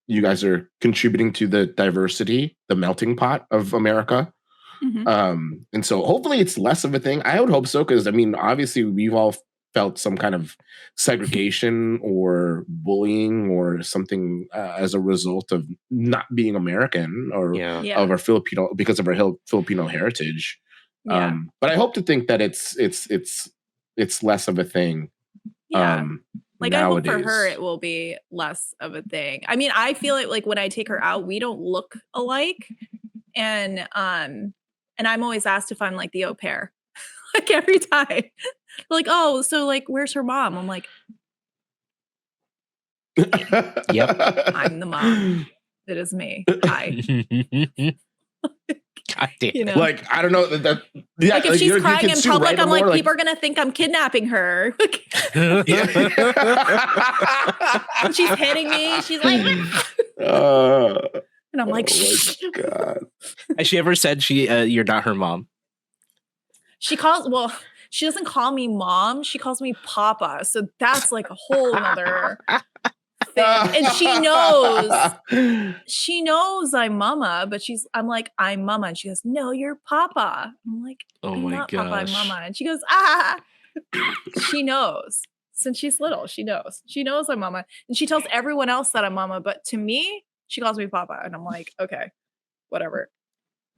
you guys are contributing to the diversity, the melting pot of America. And so hopefully it's less of a thing. I would hope so, because I mean, obviously we've all felt some kind of segregation or bullying or something as a result of not being American or of our Filipino, because of our Filipino heritage. But I hope to think that it's less of a thing. Like nowadays. I hope for her it will be less of a thing. I mean, I feel like when I take her out, we don't look alike, and I'm always asked if I'm like the au pair, like every time. Like, oh, so like, where's her mom? I'm like, yep, I'm the mom. It is me. Hi. God damn. You know? Like, I don't know that. Yeah, like if she's crying in public, I'm like, people are gonna think I'm kidnapping her. And she's hitting me. She's like, and I'm like, oh God. Has she ever said you're not her mom? She doesn't call me mom. She calls me papa. So that's like a whole other thing. And she knows I'm mama, but I'm like, I'm mama. And she goes, no, you're papa. I'm like, I'm not papa, I'm mama. And she goes, she knows. Since she's little, she knows. She knows I'm mama. And she tells everyone else that I'm mama. But to me, she calls me papa. And I'm like, okay, whatever.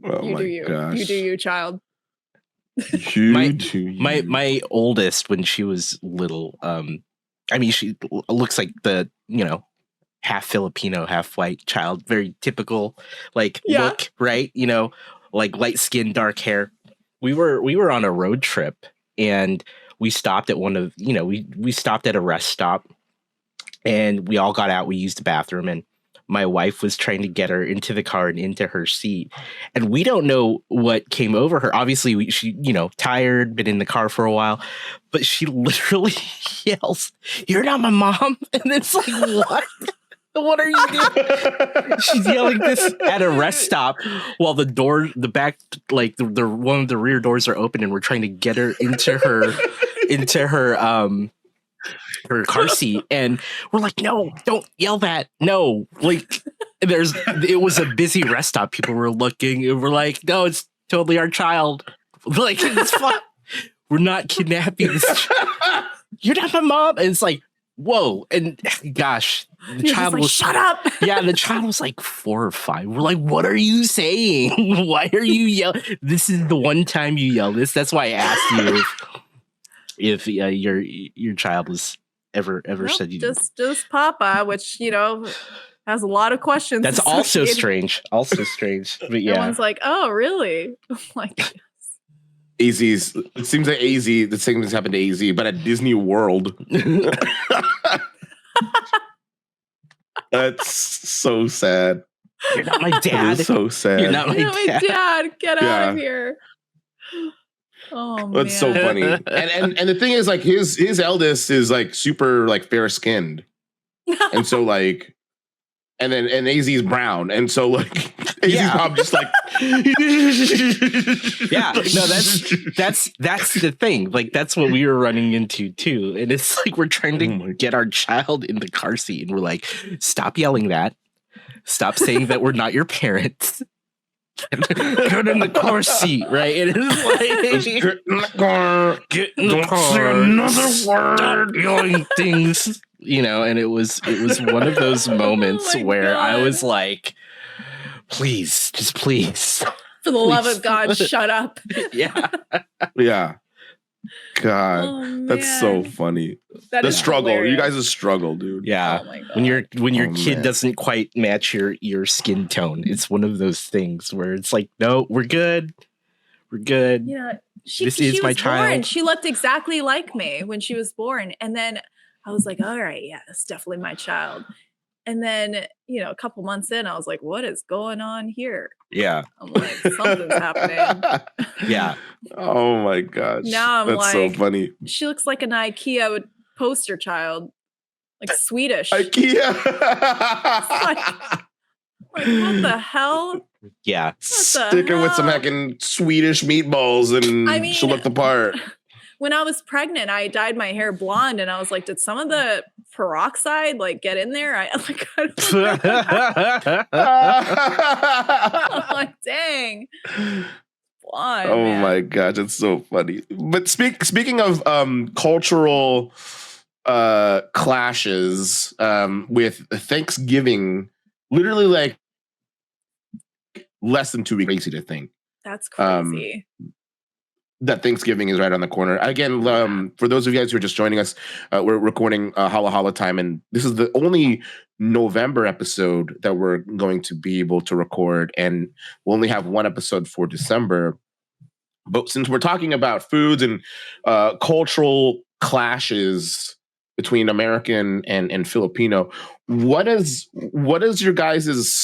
Oh you do you. Gosh. You do you, child. My oldest, when she was little, I mean, she looks like the, half Filipino, half white child, very typical look, right? Like light skin, dark hair. We were on a road trip, and we stopped at we stopped at a rest stop, and we all got out. We used the bathroom, and my wife was trying to get her into the car and into her seat. And we don't know what came over her. Obviously, she, tired, been in the car for a while. But she literally yells, "You're not my mom." And it's like, what? What are you doing? She's yelling this at a rest stop while the back, the one of the rear doors are open, and we're trying to get her into her car seat, and we're like, no, don't yell that. No, it was a busy rest stop. People were looking, and we're like, no, it's totally our child. Like, it's fine. We're not kidnapping this child. You're not my mom. And it's like, whoa. And gosh, the child was shut up. Yeah, the child was like 4 or 5. We're like, what are you saying? Why are you yelling? This is the one time you yell this. That's why I asked you if your child was ever said you just papa, which has a lot of questions. That's also strange. But yeah, everyone's like, oh really? I'm like, AZ's. It seems like AZ. The same has happened to AZ, but at Disney World. That's so sad. You're not my dad. It's so sad. You're not my dad. Get out of here. Oh man, that's so funny. And the thing is, like, his eldest is like super like fair skinned, and so like, and AZ's brown, and so like AZ's mom just like, yeah, no, that's the thing. Like, that's what we were running into too, and it's like we're trying to get our child in the car seat, and we're like, stop yelling that, stop saying that we're not your parents. Get in the car seat, right? And it's like, get in the car. Get in the car. Say another word. Stop yelling things, and it was one of those moments where God. I was like, please, just please. For the love of God, shut up. Yeah. Yeah. God, that's so funny. The struggle. Hilarious. You guys' struggle, dude. Yeah. Oh my God. When your kid doesn't quite match your skin tone, it's one of those things where it's like, no, we're good. We're good. Yeah. This is my child. Born. She looked exactly like me when she was born. And then I was like, all right, yeah, that's definitely my child. And then, a couple months in, I was like, what is going on here? Yeah. I'm like, something's happening. Yeah. Oh my gosh. Now I'm that's so funny. She looks like an IKEA poster child, like Swedish. IKEA. like, what the hell? Yeah. Stick her with some heckin' Swedish meatballs and she'll look the part. when I was pregnant, I dyed my hair blonde, and I was like, did some of the peroxide like get in there? I I'm like, dang. Blonde, Oh man. my gosh, it's so funny. But speaking of cultural clashes with Thanksgiving, literally like less than 2 weeks, crazy to think. That's crazy. That Thanksgiving is right on the corner. Again, for those of you guys who are just joining us, we're recording Holla Holla time, and this is the only November episode that we're going to be able to record, and we'll only have one episode for December. But since we're talking about foods and cultural clashes between American and Filipino, what is your guys'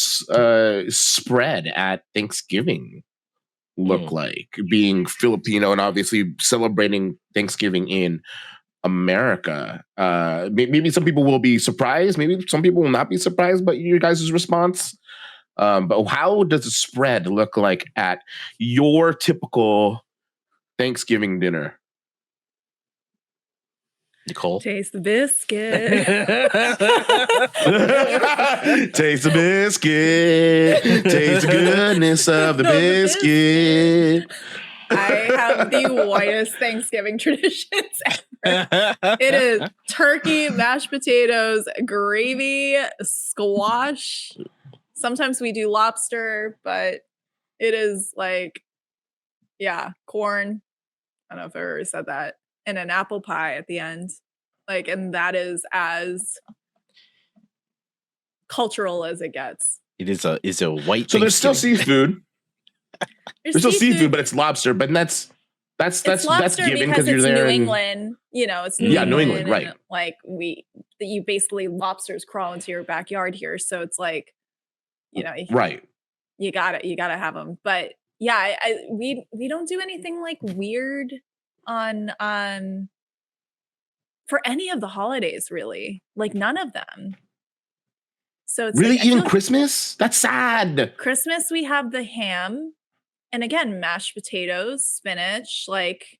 spread at Thanksgiving look like, being Filipino and obviously celebrating Thanksgiving in America? Maybe some people will be surprised, maybe some people will not be surprised by your guys' response. But how does the spread look like at your typical Thanksgiving dinner? Nicole. Taste the biscuit. Taste the biscuit. Taste the goodness of the biscuit. I have the whitest Thanksgiving traditions ever. It is turkey, mashed potatoes, gravy, squash. Sometimes we do lobster, but it is like, yeah, corn. I don't know if I ever said that. And an apple pie at the end. Like, and that is as cultural as it gets. It is a white. So there's still seafood. There's still seafood, but it's lobster. But that's given because you're there New England. You know, it's New England, right? Like you basically lobsters crawl into your backyard here, so it's like, you know, right. You gotta have them. But yeah, we don't do anything like weird on for any of the holidays, really. Like none of them. So it's really like, even Christmas? That's sad. Christmas, we have the ham, and again, mashed potatoes, spinach, like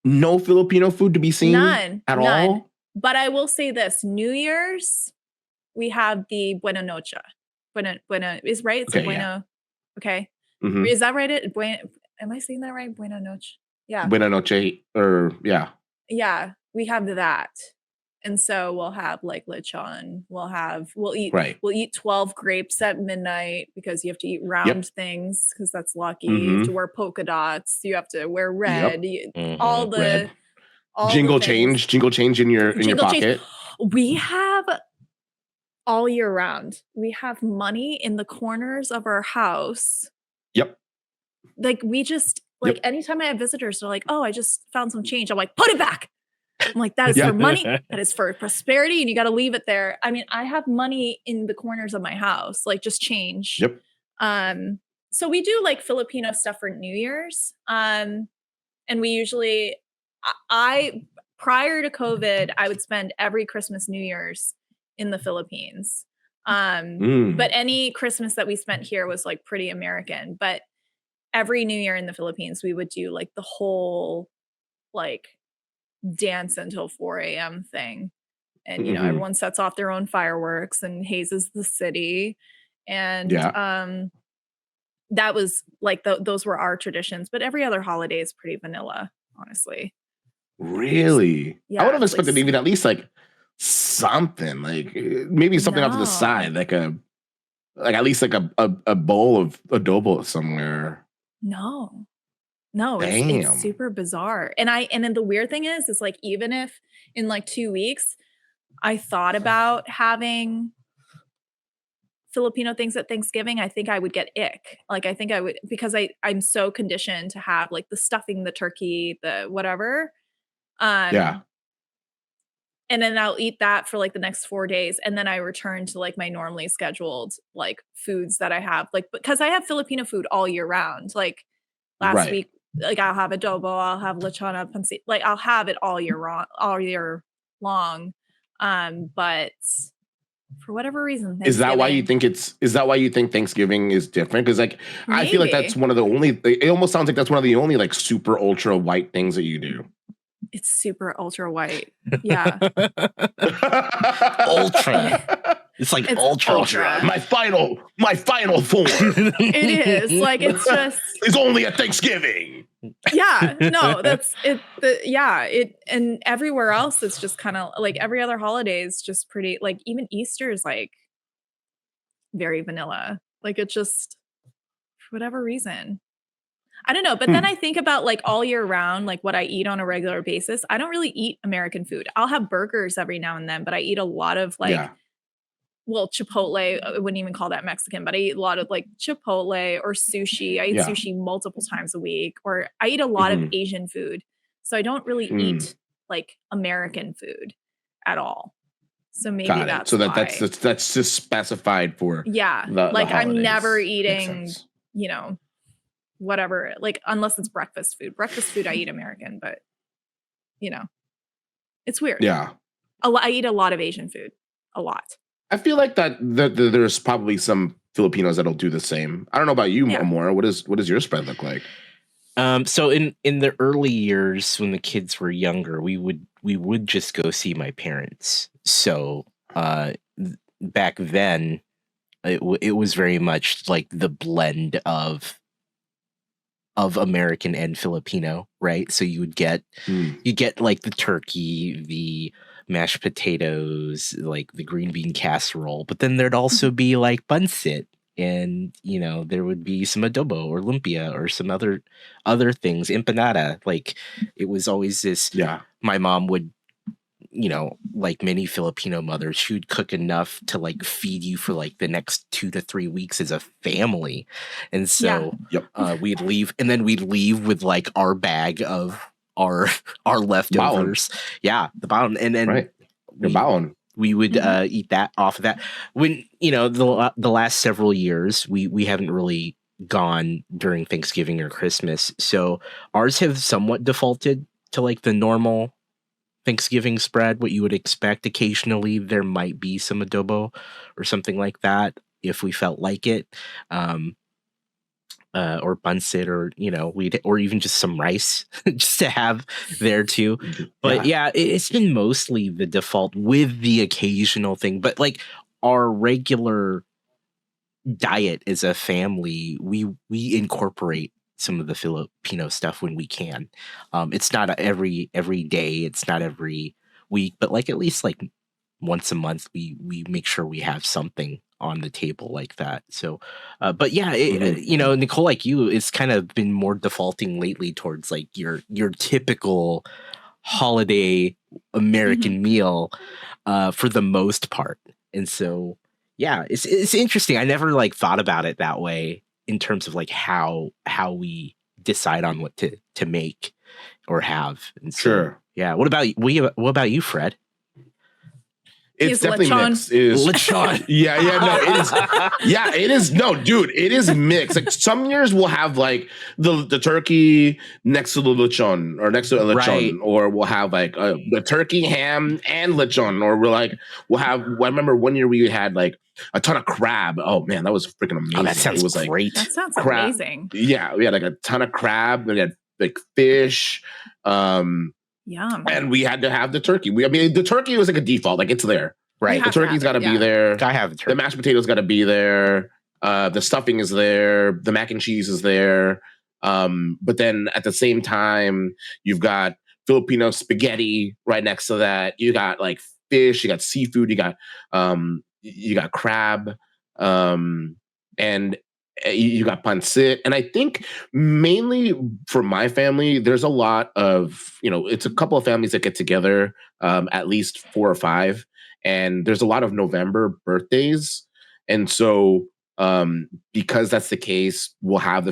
no Filipino food to be seen none at all. But I will say this: New Year's, we have the Buena Noche. Buena is right. It's okay, a Buena. Yeah. Okay, Mm-hmm. Is that right? Am I saying that right? Buena Noche. Yeah. Buena Noche, or yeah. Yeah, we have that. And so we'll have like lechon. We'll eat 12 grapes at midnight because you have to eat round things because that's lucky. You have to wear polka dots. You have to wear red. All the red. all jingle the change in your pocket. We have all year round. We have money in the corners of our house. Yep. Like we just anytime I have visitors, they're like, "Oh, I just found some change." I'm like, "Put it back." I'm like, that is for money. That is for prosperity. And you got to leave it there. I mean, I have money in the corners of my house, like just change. Yep. So we do like Filipino stuff for New Year's. And we usually, prior to COVID, I would spend every Christmas, New Year's in the Philippines. But any Christmas that we spent here was like pretty American. But every New Year in the Philippines, we would do like the whole like dance until 4 a.m. thing. And, you know, everyone sets off their own fireworks and hazes the city. And that was like, those were our traditions. But every other holiday is pretty vanilla, honestly. Really? Yeah, I would have expected even at least like something, like maybe something off to the side, like at least like a bowl of adobo somewhere. No, it's super bizarre. And then the weird thing is like, even if in like 2 weeks, I thought about having Filipino things at Thanksgiving, I think I would get ick. Like, I think I would, because I'm so conditioned to have like the stuffing, the turkey, the whatever. And then I'll eat that for like the next 4 days. And then I return to like my normally scheduled like foods that I have, like, because I have Filipino food all year round. Like last week, like I'll have adobo, I'll have lechon pancit, like I'll have it all year long. But For whatever reason, Is that why you Thanksgiving. think is that why you think Thanksgiving is different? Because like I feel like that's Maybe. one of the only. It almost sounds like that's one of the only like super ultra white things that you do. It's super ultra white. Yeah. Ultra. It's like It's ultra. ultra. My final form It is. Like it's just is only at Thanksgiving. yeah. No, that's it. It and everywhere else it's just kind of like every other holiday is just pretty like even Easter is like very vanilla. Like it just for whatever reason. I don't know, but then I think about like all year round, like what I eat on a regular basis. I don't really eat American food. I'll have burgers every now and then, but I eat a lot of like, well, Chipotle. I wouldn't even call that Mexican, but I eat a lot of like Chipotle or sushi. I eat sushi multiple times a week, or I eat a lot of Asian food. So I don't really eat like American food at all. So maybe that's so why. that's just specified for like I'm never holidays. eating, you know, whatever, like unless it's breakfast food. Breakfast food I eat American, but you know, it's weird. Yeah. I eat a lot of Asian food. A lot. I feel like that there's probably some Filipinos that'll do the same. I don't know about you, Amor. What does your spread look like? So in the early years when the kids were younger, we would just go see my parents. So back then it was very much like the blend of American and Filipino, right? So you get like the turkey, the mashed potatoes, like the green bean casserole, but then there'd also be like pancit, and you know there would be some adobo or lumpia or some other things, empanada. Like it was always this. Yeah, my mom would, you know, like many Filipino mothers, she would cook enough to like feed you for like the next 2 to 3 weeks as a family. And so we'd leave, and then we'd leave with like our bag of our leftovers. Baon. Yeah, the baon. And then we would eat that off of that. When, you know, the last several years, we haven't really gone during Thanksgiving or Christmas. So ours have somewhat defaulted to like the normal Thanksgiving spread, what you would expect. Occasionally there might be some adobo or something like that if we felt like it, or pancit, or you know, or even just some rice just to have there too. But it's been mostly the default with the occasional thing. But like our regular diet as a family, we incorporate some of the Filipino stuff when we can. It's not every day, it's not every week, but like at least like once a month, we make sure we have something on the table like that. So, but yeah, you know, Nicole, like you, it's kind of been more defaulting lately towards like your typical holiday American meal, for the most part. And so, yeah, it's interesting. I never like thought about it that way in terms of like how we decide on what to make or have. And so, yeah. What about you, Fred? It's definitely mixed. Lechon. It is. No, dude, it is mixed. Like some years we'll have like the turkey next to the lechon, or next to a lechon, or we'll have like the turkey, ham, and lechon, or we'll have. I remember one year we had like a ton of crab. Oh man, that was freaking amazing. Oh, that sounds great. That sounds amazing. Yeah, we had like a ton of crab. We had like fish. Yum. And we had to have the turkey. The turkey was like a default, like it's there. Right. The turkey's got to be there. I have the turkey. The mashed potatoes got to be there. The stuffing is there. The mac and cheese is there. But then at the same time, you've got Filipino spaghetti right next to that. You got like fish. You got seafood. You got crab. And you got pancit. And I think mainly for my family, there's a lot of, it's a couple of families that get together, at least 4 or 5. And there's a lot of November birthdays. And so because that's the case, we'll have the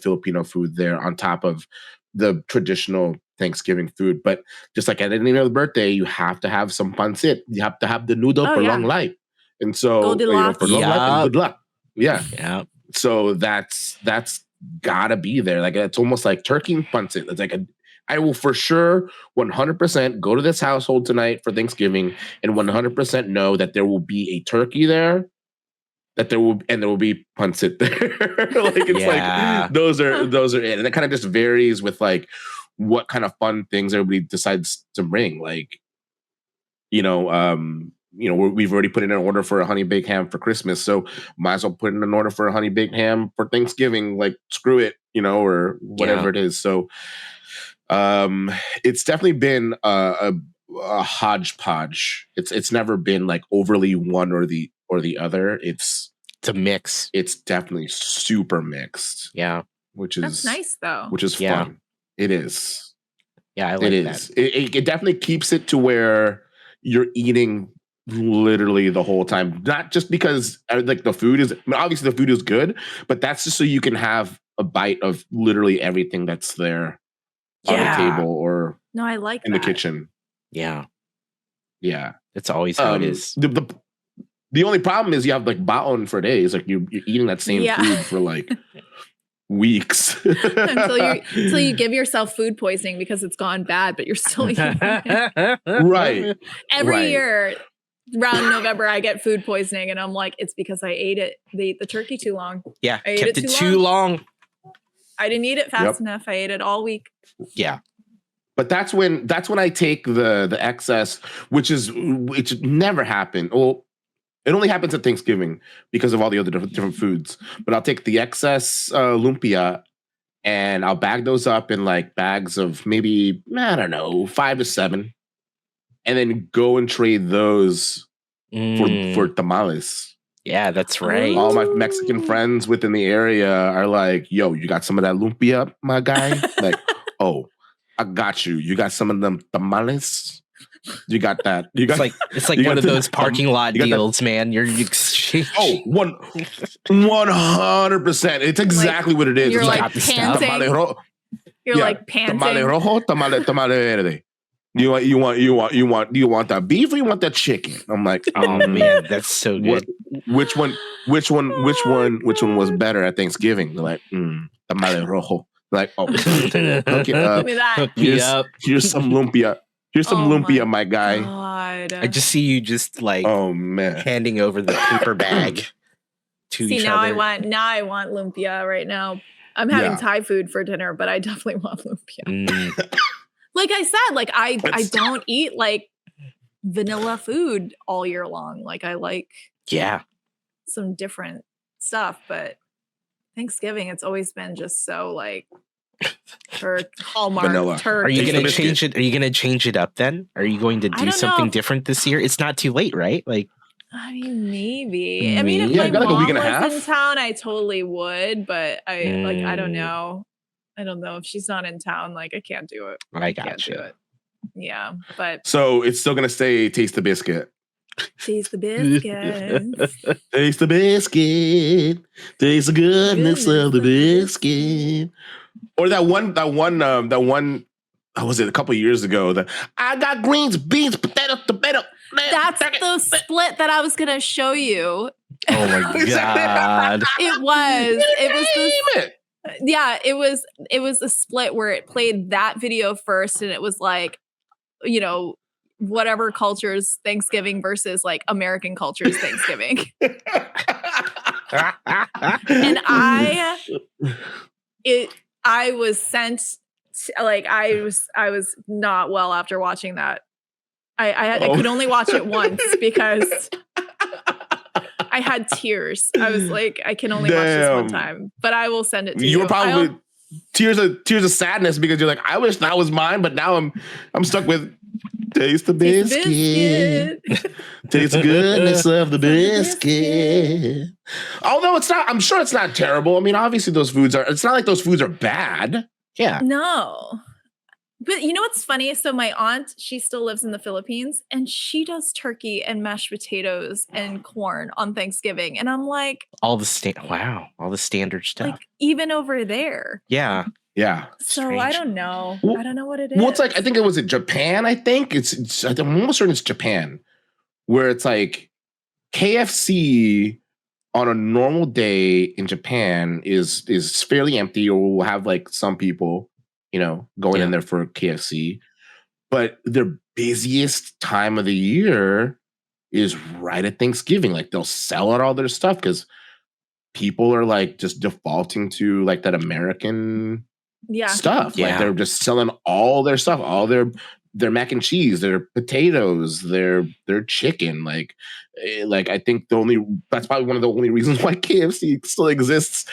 Filipino food there on top of the traditional Thanksgiving food. But just like at any other birthday, you have to have some pancit. You have to have the noodle for long life. And so for long life and good luck. Yeah. So that's gotta be there. Like it's almost like turkey and pancit. It's like I will for sure 100% go to this household tonight for Thanksgiving and 100% know that there will be a turkey there, that there will be pancit there. Like it's like those are it. And it kind of just varies with like what kind of fun things everybody decides to bring. Like, we've already put in an order for a honey baked ham for Christmas, so might as well put in an order for a honey baked ham for Thanksgiving. Like, screw it, or whatever it is. So, it's definitely been a hodgepodge. It's never been like overly one or the other. It's a mix. It's definitely super mixed. Yeah, that's nice though. Which is fun. It is. Yeah, I like that. It definitely keeps it to where you're eating literally the whole time, not just because like the food is, obviously the food is good, but that's just so you can have a bite of literally everything that's there on the table or I like in the kitchen. Yeah. It's always how it is. The only problem is you have like baon for days, like you're eating that same food for like weeks until you give yourself food poisoning because it's gone bad, but you're still eating it. Right. Every year around November, I get food poisoning, and I'm like, it's because I ate the turkey too long. Yeah, I kept it too long. I didn't eat it fast enough. I ate it all week. Yeah. But that's when I take the excess, which never happened. Well, it only happens at Thanksgiving because of all the other different foods. But I'll take the excess lumpia and I'll bag those up in like bags of maybe, I don't know, 5 to 7. And then go and trade those for tamales. Yeah, that's right. All my Mexican friends within the area are like, yo, you got some of that lumpia, my guy? Like, oh, I got you. You got some of them tamales? You got that. It's like one of those parking lot deals, man. You're exchange. Oh, 100%. It's exactly what it is. You're it's like panting. You're like panting. Tamale rojo, tamale verde. You want that beef or you want that chicken? I'm like, oh man, that's so good. Which one was better at Thanksgiving? They're like, tamale rojo. Like, oh, hook it up. Here's some lumpia. Here's some lumpia, my guy. God. I just see you just like, oh man, handing over the paper bag to each other. I want lumpia right now. I'm having Thai food for dinner, but I definitely want lumpia. Like I said, like I don't eat like vanilla food all year long. Like I like some different stuff, but Thanksgiving, it's always been just so like Hallmark vanilla. Turkey. Are you going to change it? Are you going to change it up then? Are you going to do something different this year? It's not too late, right? Like, I mean, maybe. I mean, if my mom was in town, I totally would, but I don't know. I don't know if she's not in town. Like, I can't do it. I can't do it. Yeah, but so it's still gonna say taste the biscuit. Taste the biscuit. Taste the biscuit. Taste the goodness of the biscuit. Or that one. How was it a couple of years ago? I got greens, beans, potato, tomato. That's the split that I was gonna show you. Oh my god! It was this. Yeah, it was a split where it played that video first, and it was like, whatever culture's Thanksgiving versus like American culture's Thanksgiving. And I was sent, like I was not well after watching that. I could only watch it once because I had tears. I was like, I can only watch this one time, but I will send it to you. You were probably tears of sadness because you're like, I wish that was mine, but now I'm stuck with taste the biscuit. Taste the goodness of the biscuit. Although it's not, I'm sure it's not terrible. I mean, obviously it's not like those foods are bad. Yeah. No. But you know what's funny? So my aunt, she still lives in the Philippines, and she does turkey and mashed potatoes and corn on Thanksgiving. And I'm like, all the standard stuff. Like even over there. Yeah. Yeah. So Strange. I don't know. I don't know what it is. Well, it's like, I think it was in Japan. I think I'm almost certain it's Japan, where it's like KFC on a normal day in Japan is fairly empty, or will have like some people. going in there for KFC. But their busiest time of the year is right at Thanksgiving. Like they'll sell out all their stuff because people are like just defaulting to like that American stuff. Yeah. Like they're just selling all their stuff, all their mac and cheese, their potatoes, their chicken. Like I think that's probably one of the only reasons why KFC still exists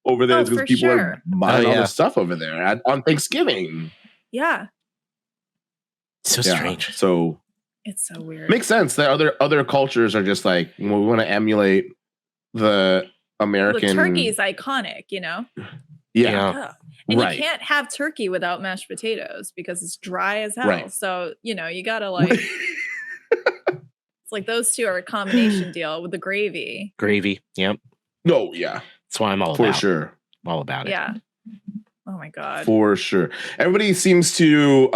over there is because people are buying all their stuff over there on Thanksgiving. Yeah. So strange. So it's so weird. Makes sense that other cultures are just like, well, we want to emulate the American. The turkey is iconic, Yeah. And you can't have turkey without mashed potatoes because it's dry as hell. Right. So, you gotta like it's like those two are a combination deal with the gravy. Gravy. Yep. No, yeah. That's why I'm all for about sure. All about it. Yeah. Oh my God. For sure. Everybody seems to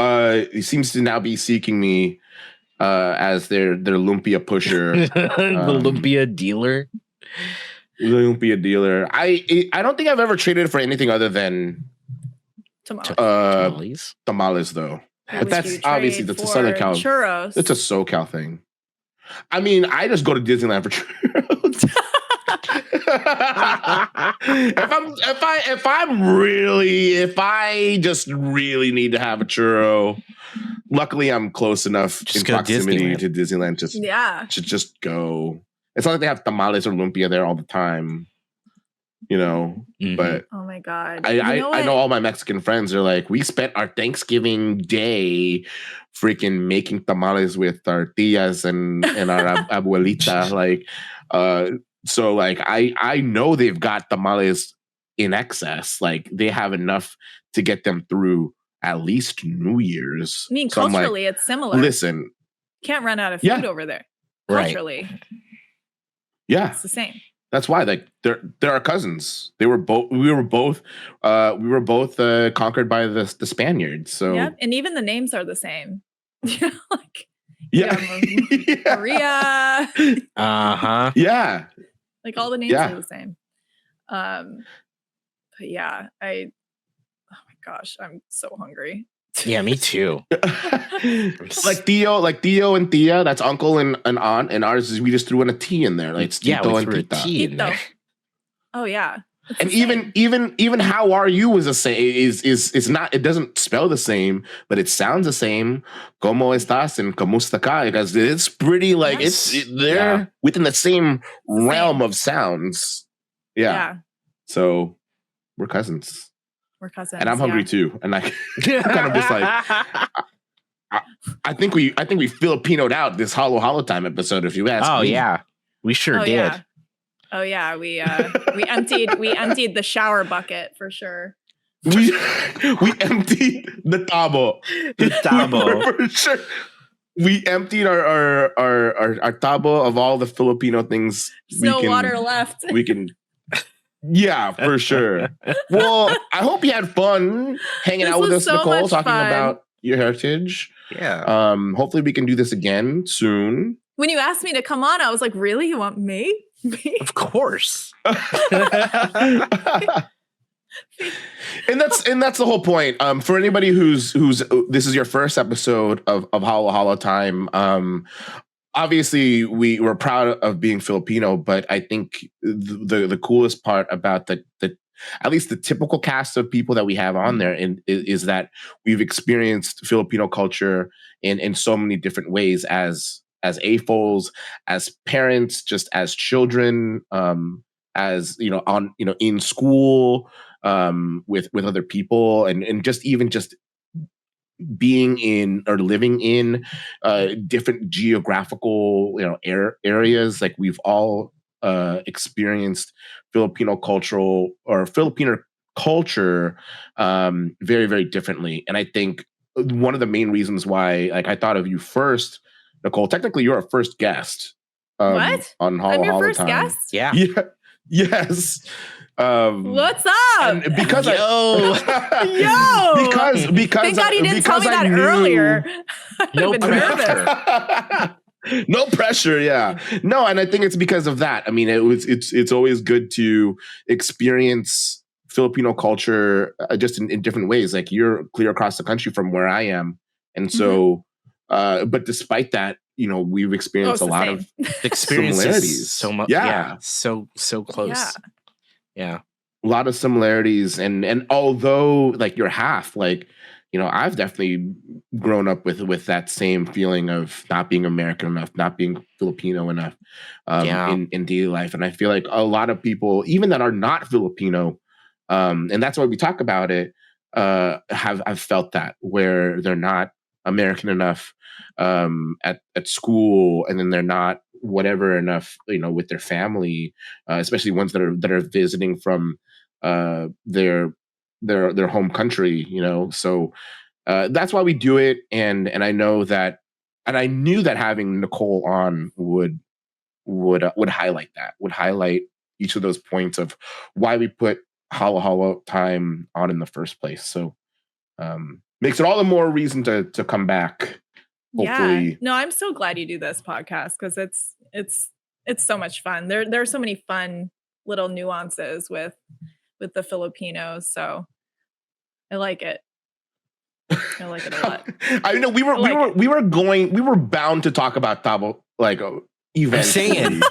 now be seeking me as their lumpia pusher. The lumpia dealer. Lumpia dealer. I don't think I've ever traded for anything other than tamales though. But that's obviously that's a Southern Cal. Churros. It's a SoCal thing. I mean, I just go to Disneyland for churros. if I just really need to have a churro, luckily I'm close enough in proximity to Disneyland to just go. It's not like they have tamales or lumpia there all the time, but oh my God. I know all my Mexican friends are like, we spent our Thanksgiving day freaking making tamales with tortillas and our abuelita. Like, so like, I know they've got tamales in excess. Like they have enough to get them through at least New Year's. I mean, so culturally, it's similar. Listen. Can't run out of food over there. Culturally. Right. Yeah. It's the same. That's why, like, they're our cousins. We were both conquered by the Spaniards. So and even the names are the same. Like Maria. Yeah. Like all the names are the same. But yeah, oh my gosh, I'm so hungry. Yeah, me too. like Theo and Tia, that's uncle and aunt, and ours is we just threw in a T in there. Like it's Tito and Tita. In there. Oh yeah. And even how are you is the same is not, it doesn't spell the same, but it sounds the same. Como estás and como está acá, because it's pretty like they're within the same realm of sounds. Yeah. So we're cousins. We're cousins. And I'm hungry too. And I'm kind of just like I think we Filipinoed out this Hollow Time episode, if you ask me. Oh yeah. We sure did. Yeah. Oh yeah, we emptied the shower bucket for sure. We emptied the tabo. For sure. We emptied our tabo of all the Filipino things. There's no water left. We can. Yeah, for sure. Well, I hope you had fun hanging out with us, so Nicole, talking fun. about your heritage. Yeah. Hopefully we can do this again soon. When you asked me to come on, I was like, really? You want me? Of course. And that's the whole point. For anybody who's this is your first episode of Hollow Time. Obviously we're proud of being Filipino, but I think the coolest part about the at least the typical cast of people that we have on there is that we've experienced Filipino culture in so many different ways as AFOLs, as parents, just as children, as in school, with other people, and just being in or living in different geographical areas. Like we've all experienced Filipino culture very, very differently. And I think one of the main reasons why, like, I thought of you first, Nicole. Technically, you're our first guest. What? On Hollow I'm your Hollow first Time. guest? Yeah. Yes. What's up? And because Yo. because thank God he didn't tell me that earlier. No pressure. No pressure. Yeah. No, and I think it's because of that. I mean, it's always good to experience Filipino culture just in different ways. Like you're clear across the country from where I am, and so, but despite that, we've experienced a lot of similarities. So much, so close. Yeah. A lot of similarities, and although like you're half, like I've definitely grown up with that same feeling of not being American enough, not being Filipino enough in daily life, and I feel like a lot of people, even that are not Filipino, and that's why we talk about it, have felt that where they're not American enough at school, and then they're not whatever enough, with their family, especially ones that are visiting from their home country, So that's why we do it, and I know that, and I knew that having Nicole on would highlight that, would highlight each of those points of why we put Holla Holla time on in the first place. So makes it all the more reason to come back. Hopefully. Yeah. No, I'm so glad you do this podcast because it's so much fun. There are so many fun little nuances with the Filipinos. So I like it. I like it a lot. I know we were bound to talk about Tabos events.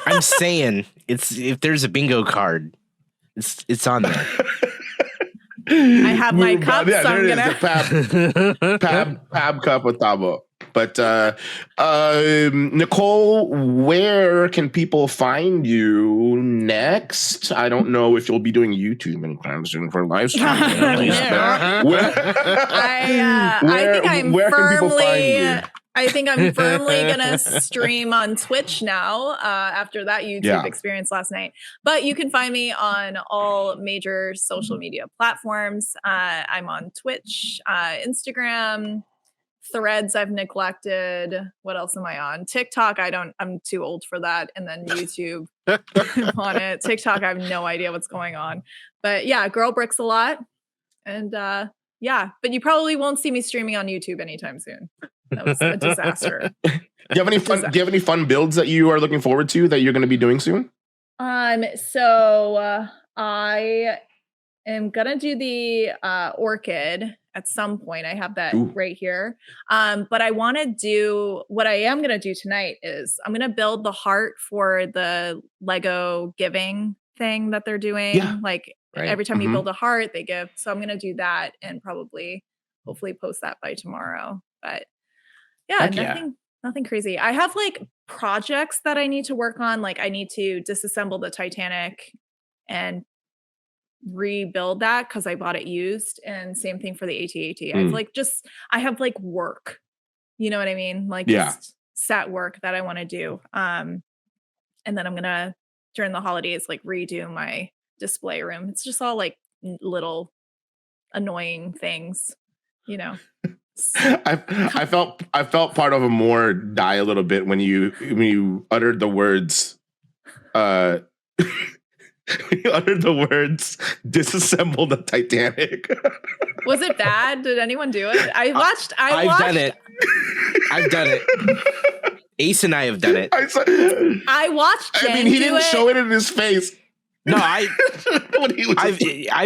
I'm saying it's, if there's a bingo card, it's on there. I have my cup, so I'm gonna Pab cup with Tabo. But Nicole, where can people find you next? I don't know if you'll be doing YouTube anytime soon for live stream. I think I'm firmly gonna stream on Twitch now after that YouTube experience last night. But you can find me on all major social media platforms. I'm on Twitch, Instagram, Threads I've neglected. What else am I on? TikTok, I'm too old for that. And then YouTube I'm on it. TikTok, I have no idea what's going on. But yeah, Girl Bricks a lot. And but you probably won't see me streaming on YouTube anytime soon. That was a disaster. Do you have any fun builds that you are looking forward to that you're going to be doing soon? So I am gonna do the orchid at some point. I have that right here. But I want to do, what I am gonna do tonight is I'm gonna build the heart for the Lego giving thing that they're doing. Every time you build a heart, they give. So I'm gonna do that and hopefully post that by tomorrow. But nothing crazy. I have projects that I need to work on. I need to disassemble the Titanic and rebuild that because I bought it used, and same thing for the AT-AT. I have work, you know what I mean? Just set work that I want to do. And then I'm gonna during the holidays redo my display room. It's just all little annoying things, I felt part of Amor die a little bit when you uttered the words when you uttered the words disassemble the Titanic. Was it bad? Did anyone do it? I've done it. I've done it. Ace and I have done it. I watched Jen he didn't show it in his face. No, I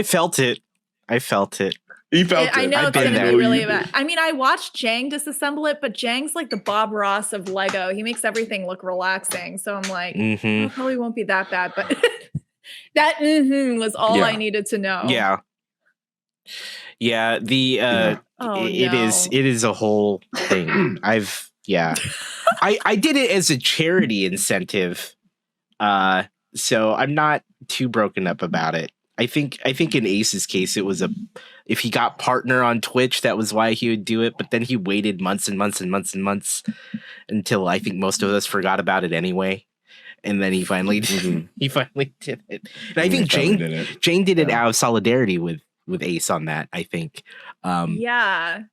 felt it. I felt it. He felt it. I know it's going to be really bad. I mean, I watched Jang disassemble it, but Jang's like the Bob Ross of Lego. He makes everything look relaxing. So I'm like, it probably won't be that bad. But that was all I needed to know. Yeah. Yeah. It is a whole thing. I did it as a charity incentive. So I'm not too broken up about it. I think in Ace's case, it was if he got partner on Twitch, that was why he would do it. But then he waited months and months and months and months until I think most of us forgot about it anyway. And then he finally did it. And I think Jane did it out of solidarity with Ace on that, I think. Yeah,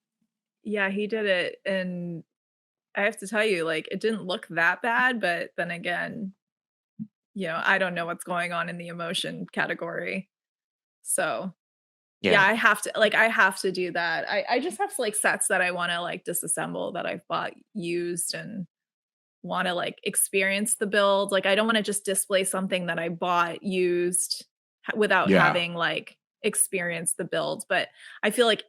he did it. And I have to tell you, it didn't look that bad. But then again, I don't know what's going on in the emotion category. So I have to do that. I just have sets that I want to disassemble that I've bought used and want to experience the build. I don't want to just display something that I bought used without having experience the build, but I feel like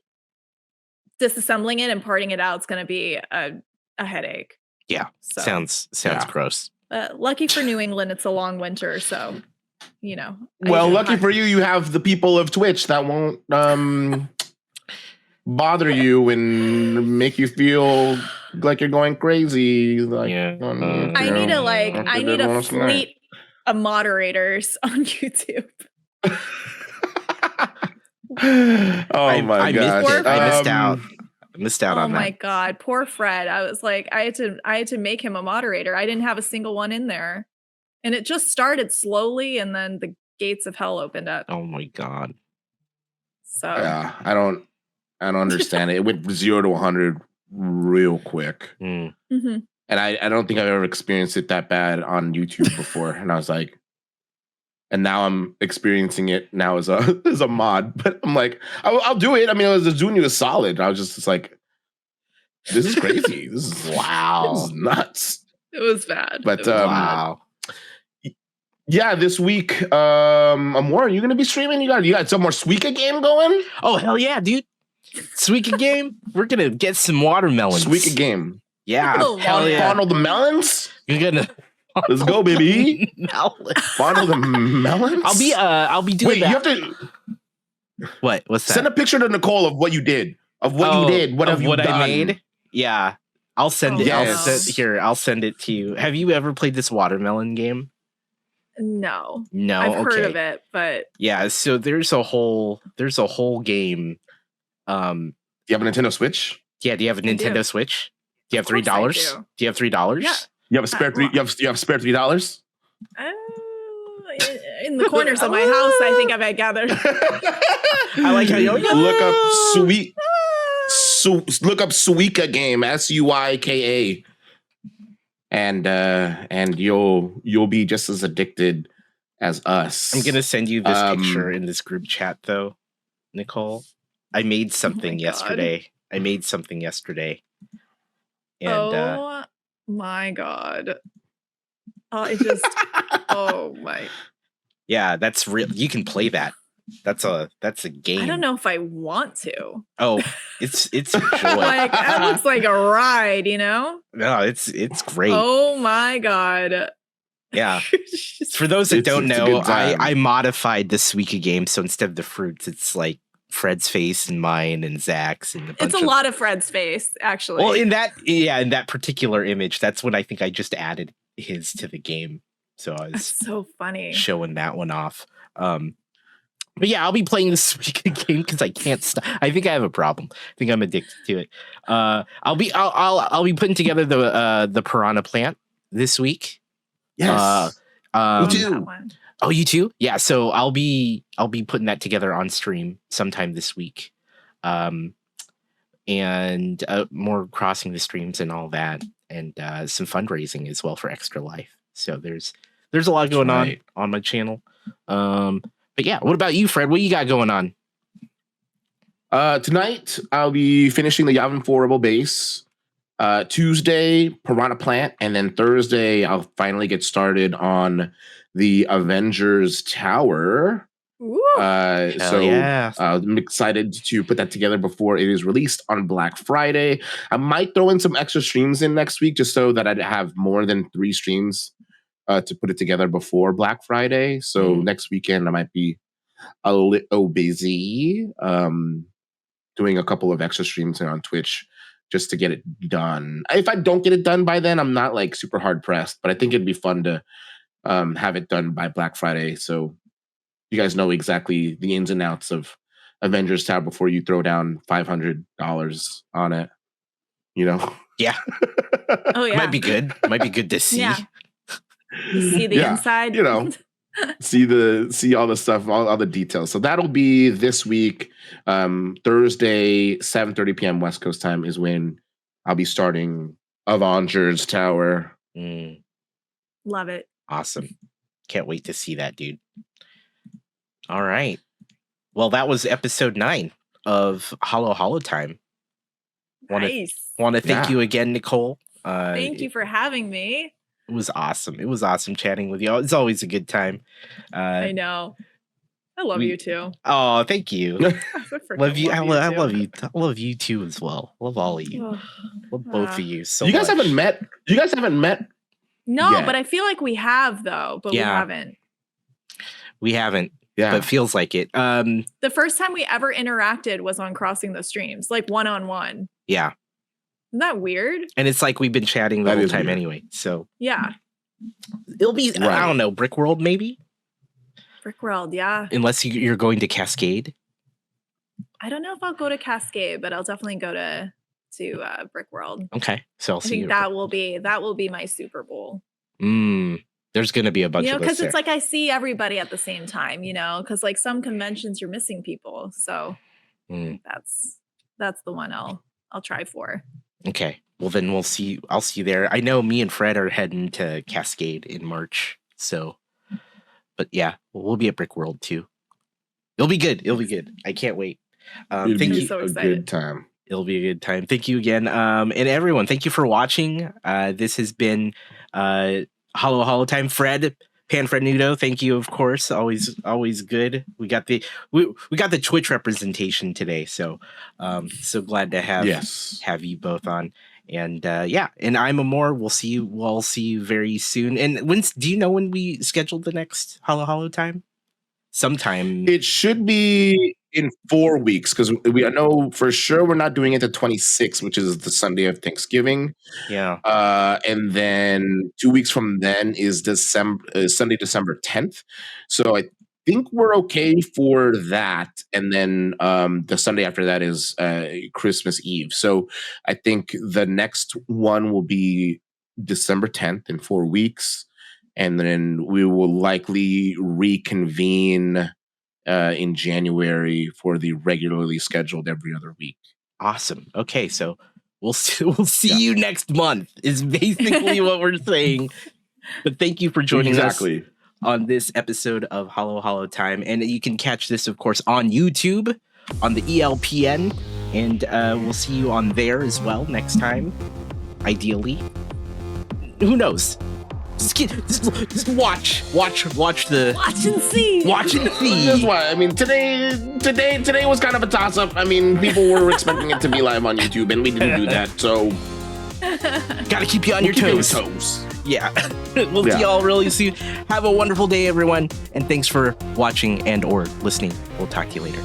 disassembling it and parting it out is going to be a headache. Yeah, So, sounds gross. lucky for New England, it's a long winter, so you know. Well, lucky for you, you have the people of Twitch that won't bother you and make you feel like you're going crazy. Like, Yeah. I need a fleet of moderators on YouTube. Oh my god! I missed out. I missed out on that. Oh my god, poor Fred. I was like, I had to make him a moderator. I didn't have a single one in there, and it just started slowly, and then the gates of hell opened up. Oh my god! So yeah, I don't understand it. It went 0 to 100 real quick, Mm. Mm-hmm. and I don't think I've ever experienced it that bad on YouTube before. And I was like, and now I'm experiencing it now as a mod. But I'm like, I'll do it. I mean, the Zuni was solid. I was just like, this is crazy. This is Wow. This is nuts. It was bad. But Wow. yeah, this week, Amor, are you gonna be streaming? You got some more Suika game going? Oh hell yeah, dude! Suika game. We're gonna get some watermelons. Suika game. Yeah. Oh, hell yeah. Fondle the melons. You're gonna. Let's go, baby. Melon. Fondle the melons. I'll be doing Wait, that. you have to What's that? send a picture to Nicole of what you did. Of what you did. What of have you what done? I made? Yeah. I'll send it. Yes. I'll send it to you. Have you ever played this watermelon game? No. No. I've heard okay. of it, but Yeah, so there's a whole game. Do you have a Nintendo Switch? Yeah, do you have a Nintendo Switch? Do you have $3? course I do. Do you have $3? Yeah. You have a spare three. You have spare $3. In the corners of my house, I think I've gathered. I like how you're look up sweet. Look up Suika game, Suika, and you'll be just as addicted as us. I'm gonna send you this picture in this group chat, though, Nicole. I made something yesterday. And oh my god! I just oh my. Yeah, that's real. You can play that. That's a game. I don't know if I want to. Oh, it's a joy. Like that looks like a ride, you know? No, it's great. Oh my god. Yeah. For those that don't know, I I modified the Suika game, so instead of the fruits, it's like Fred's face and mine and Zach's and it's a lot of Fred's face, actually. Well, in that particular image, that's when I think I just added his to the game. So I was that's so funny showing that one off. But yeah, I'll be playing this Suika game because I can't stop. I think I have a problem. I think I'm addicted to it. I'll be putting together the piranha plant this week. Yes. Me too. Oh, you too? Yeah. So I'll be putting that together on stream sometime this week. And more crossing the streams and all that, and some fundraising as well for Extra Life. So there's a lot going on my channel. But yeah, what about you, Fred? What you got going on? Tonight I'll be finishing the Yavin 4 Rebel base. Tuesday, Piranha Plant, and then Thursday I'll finally get started on the Avengers Tower. I'm excited to put that together before it is released on Black Friday. I might throw in some extra streams in next week just so that I'd have more than 3 streams to put it together before Black Friday. So next weekend I might be a little busy doing a couple of extra streams on Twitch just to get it done. If I don't get it done by then, I'm not like super hard pressed, but I think it'd be fun to have it done by Black Friday. So you guys know exactly the ins and outs of Avengers Tower before you throw down $500 on it. You know? Yeah. Oh yeah. Might be good. Might be good to see. Yeah. See the inside. You know, see all the stuff, all the details. So that'll be this week. Thursday, 7:30 p.m. West Coast time is when I'll be starting Avengers Tower. Love it. Awesome. Can't wait to see that, dude. All right. Well, that was episode 9 of Hollow Time. Nice. Want to thank you again, Nicole. Thank you for having me. It was awesome. It was awesome chatting with you. It's always a good time. I know. I love you too. Oh, thank you. I freaking Love you. I too. love you. I love you too as well. Love all of you. Love both of you. So You guys much. haven't met. You guys haven't met. No, yet. but I feel like we have though, but Yeah. we haven't. We haven't. Yeah. But feels like it. The first time we ever interacted was on Crossing the Streams, like one-on-one. Yeah. Isn't that weird? And it's like we've been chatting the That whole is time weird. anyway. So Yeah. it'll be, Right. I don't know, Brick World maybe? Brick World, yeah. Unless you're going to Cascade. I don't know if I'll go to Cascade, but I'll definitely go to Brick World. Okay. So I'll I see think you. that will be my Super Bowl. There's going to be a bunch of us Because there. it's like I see everybody at the same time, because like some conventions you're missing people. So that's the one I'll try for. Okay. Well, then I'll see you there. I know me and Fred are heading to Cascade in March. So, but yeah, we'll be at Brick World too. It'll be good. I can't wait. It'll Thank be you. so a excited. good time. It'll be a good time. Thank you again. And everyone, thank you for watching. This has been Hollow Time. Fred, Panfrenudo, thank you, of course. Always good. We got the Twitch representation today, so so glad to have you both on. And and I'm Amor. We'll see you very soon. And do you know when we scheduled the next Hollow Time? Sometime. It should be in 4 weeks because I know for sure we're not doing it the 26th, which is the Sunday of Thanksgiving. Yeah. And then 2 weeks from then is Sunday, December 10th. So I think we're okay for that. And then the Sunday after that is Christmas Eve. So I think the next one will be December 10th in 4 weeks. And then we will likely reconvene in January for the regularly scheduled every other week. Awesome. Okay, so we'll see you next month is basically what we're saying. But thank you for joining us on this episode of Hollow Time. And you can catch this, of course, on YouTube, on the ELPN. And we'll see you on there as well next time, ideally. Who knows? Just watch the Watch and see. That's why. I mean, today was kind of a toss up. I mean, people were expecting it to be live on YouTube, and we didn't do that. So, gotta keep you on your toes. Yeah, we'll see y'all really soon. Have a wonderful day, everyone, and thanks for watching and/or listening. We'll talk to you later.